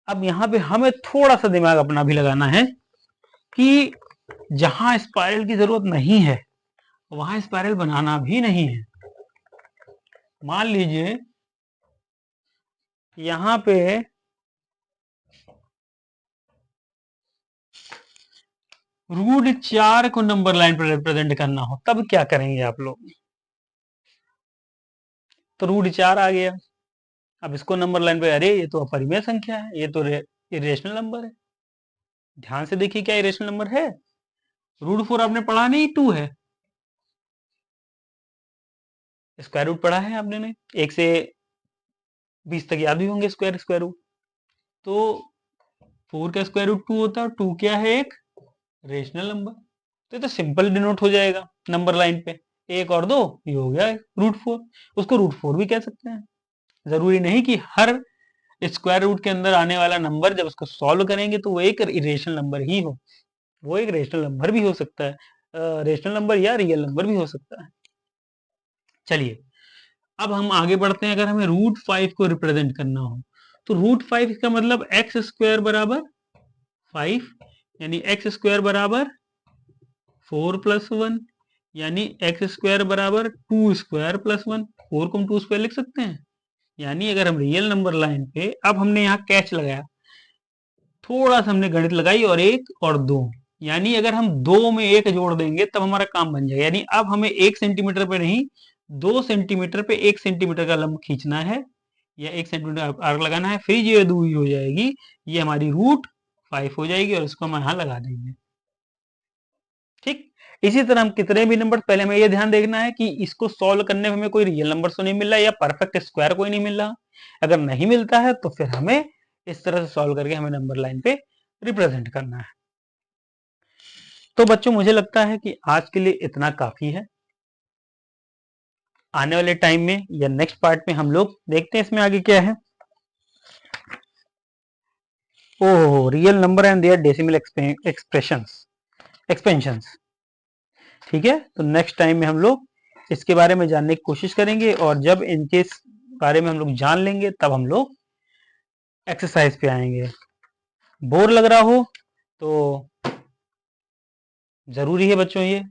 अब यहाँ पे हमें थोड़ा सा दिमाग अपना भी लगाना है कि जहां स्पाइरल की जरूरत नहीं है वहां स्पाइरल बनाना भी नहीं है। मान लीजिए यहाँ पे √4 को नंबर लाइन पर रिप्रेजेंट करना हो तब क्या करेंगे आप लोग, तो √4 आ गया। अब इसको नंबर लाइन पे, अरे ये तो अपरिमेय संख्या है, ये तो इरेशनल नंबर है। ध्यान से देखिए क्या इरेशनल नंबर है, √4 आपने पढ़ा नहीं, 2 है, स्क्वायर रूट पढ़ा है आपने ने, 1 से 20 तक याद भी होंगे स्क्वायर रूट। तो 4 का स्क्वायर रूट 2 होता है, 2 क्या है, एक रेशनल नंबर। तो ये तो सिंपल डिनोट हो जाएगा नंबर लाइन पे, 1 और 2 ये हो गया √4, उसको √4 भी कह सकते हैं। जरूरी नहीं कि हर स्क्वायर रूट के अंदर आने वाला नंबर जब उसको सॉल्व करेंगे तो वो एक इरेशनल नंबर ही हो, वो एक रेशनल नंबर भी हो सकता है, रेशनल नंबर या रियल नंबर भी हो सकता है। चलिए अब हम आगे बढ़ते हैं, अगर हमें √5 को रिप्रेजेंट करना हो तो √5 का मतलब x² बराबर 5 यानी एक्स स्क्वायर बराबर 4 प्लस 1 यानी एक्स स्क्वायर बराबर 2 स्क्वायर प्लस 1। 4 को हम 2 स्क्वायर लिख सकते हैं। यानी अगर हम रियल नंबर लाइन पे, अब हमने यहाँ कैच लगाया, थोड़ा सा हमने गणित लगाई और 1 और 2, यानी अगर हम 2 में 1 जोड़ देंगे तब हमारा काम बन जाएगा। यानी अब हमें 1 सेंटीमीटर पे नहीं, 2 सेंटीमीटर पे 1 सेंटीमीटर का लंब खींचना है या 1 सेंटीमीटर आर्क लगाना है, फिर ये दूरी हो जाएगी, ये हमारी रूट 5 हो जाएगी और इसको हम यहाँ लगा देंगे। ठीक, इसी तरह हम कितने भी नंबर, पहले हमें ये ध्यान देखना है कि इसको सॉल्व करने में हमें कोई रियल नंबर तो नहीं मिल रहा या परफेक्ट स्क्वायर कोई नहीं मिल रहा। अगर नहीं मिलता है तो फिर हमें इस तरह से सॉल्व करके हमें नंबर लाइन पे रिप्रेजेंट करना है। तो बच्चों मुझे लगता है कि आज के लिए इतना काफी है। आने वाले टाइम में या नेक्स्ट पार्ट में हम लोग देखते हैं इसमें आगे क्या है। Oh, real number and their decimal expansions. ठीक है, तो नेक्स्ट टाइम में हम लोग इसके बारे में जानने की कोशिश करेंगे और जब इनके बारे में हम लोग जान लेंगे तब हम लोग एक्सरसाइज पे आएंगे। बोर लग रहा हो तो जरूरी है बच्चों, ये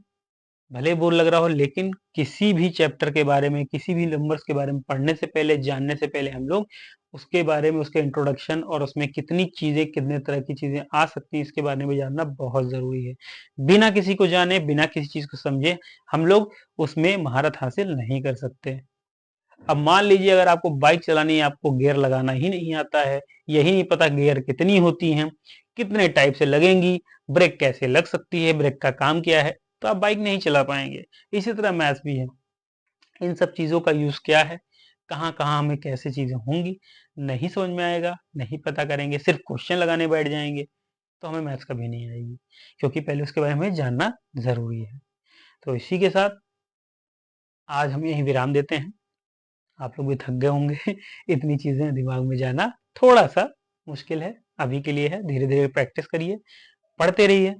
भले बोर लग रहा हो, लेकिन किसी भी चैप्टर के बारे में, किसी भी नंबर्स के बारे में पढ़ने से पहले, जानने से पहले हम लोग उसके बारे में, उसके इंट्रोडक्शन और उसमें कितनी चीजें, कितने तरह की चीजें आ सकती हैं, इसके बारे में जानना बहुत जरूरी है। बिना किसी को जाने, बिना किसी चीज को समझे हम लोग उसमें महारत हासिल नहीं कर सकते। अब मान लीजिए अगर आपको बाइक चलानी है, आपको गियर लगाना ही नहीं आता है, यही नहीं पता गियर कितनी होती हैं, कितने टाइप से लगेंगी, ब्रेक कैसे लग सकती है, ब्रेक का काम क्या है, तो आप बाइक नहीं चला पाएंगे। इसी तरह मैथ्स भी है, इन सब चीजों का यूज क्या है, कहाँ कहाँ हमें कैसे चीजें होंगी, नहीं समझ में आएगा, नहीं पता करेंगे, सिर्फ क्वेश्चन लगाने बैठ जाएंगे तो हमें मैथ्स कभी नहीं आएगी, क्योंकि पहले उसके बारे में जानना जरूरी है। तो इसी के साथ आज हम यही विराम देते हैं। आप लोग भी थक गए होंगे इतनी चीजें दिमाग में जाना थोड़ा सा मुश्किल है, अभी के लिए है, धीरे धीरे प्रैक्टिस करिए, पढ़ते रहिए,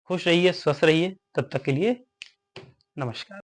खुश रहिए, स्वस्थ रहिए। तब तक के लिए नमस्कार।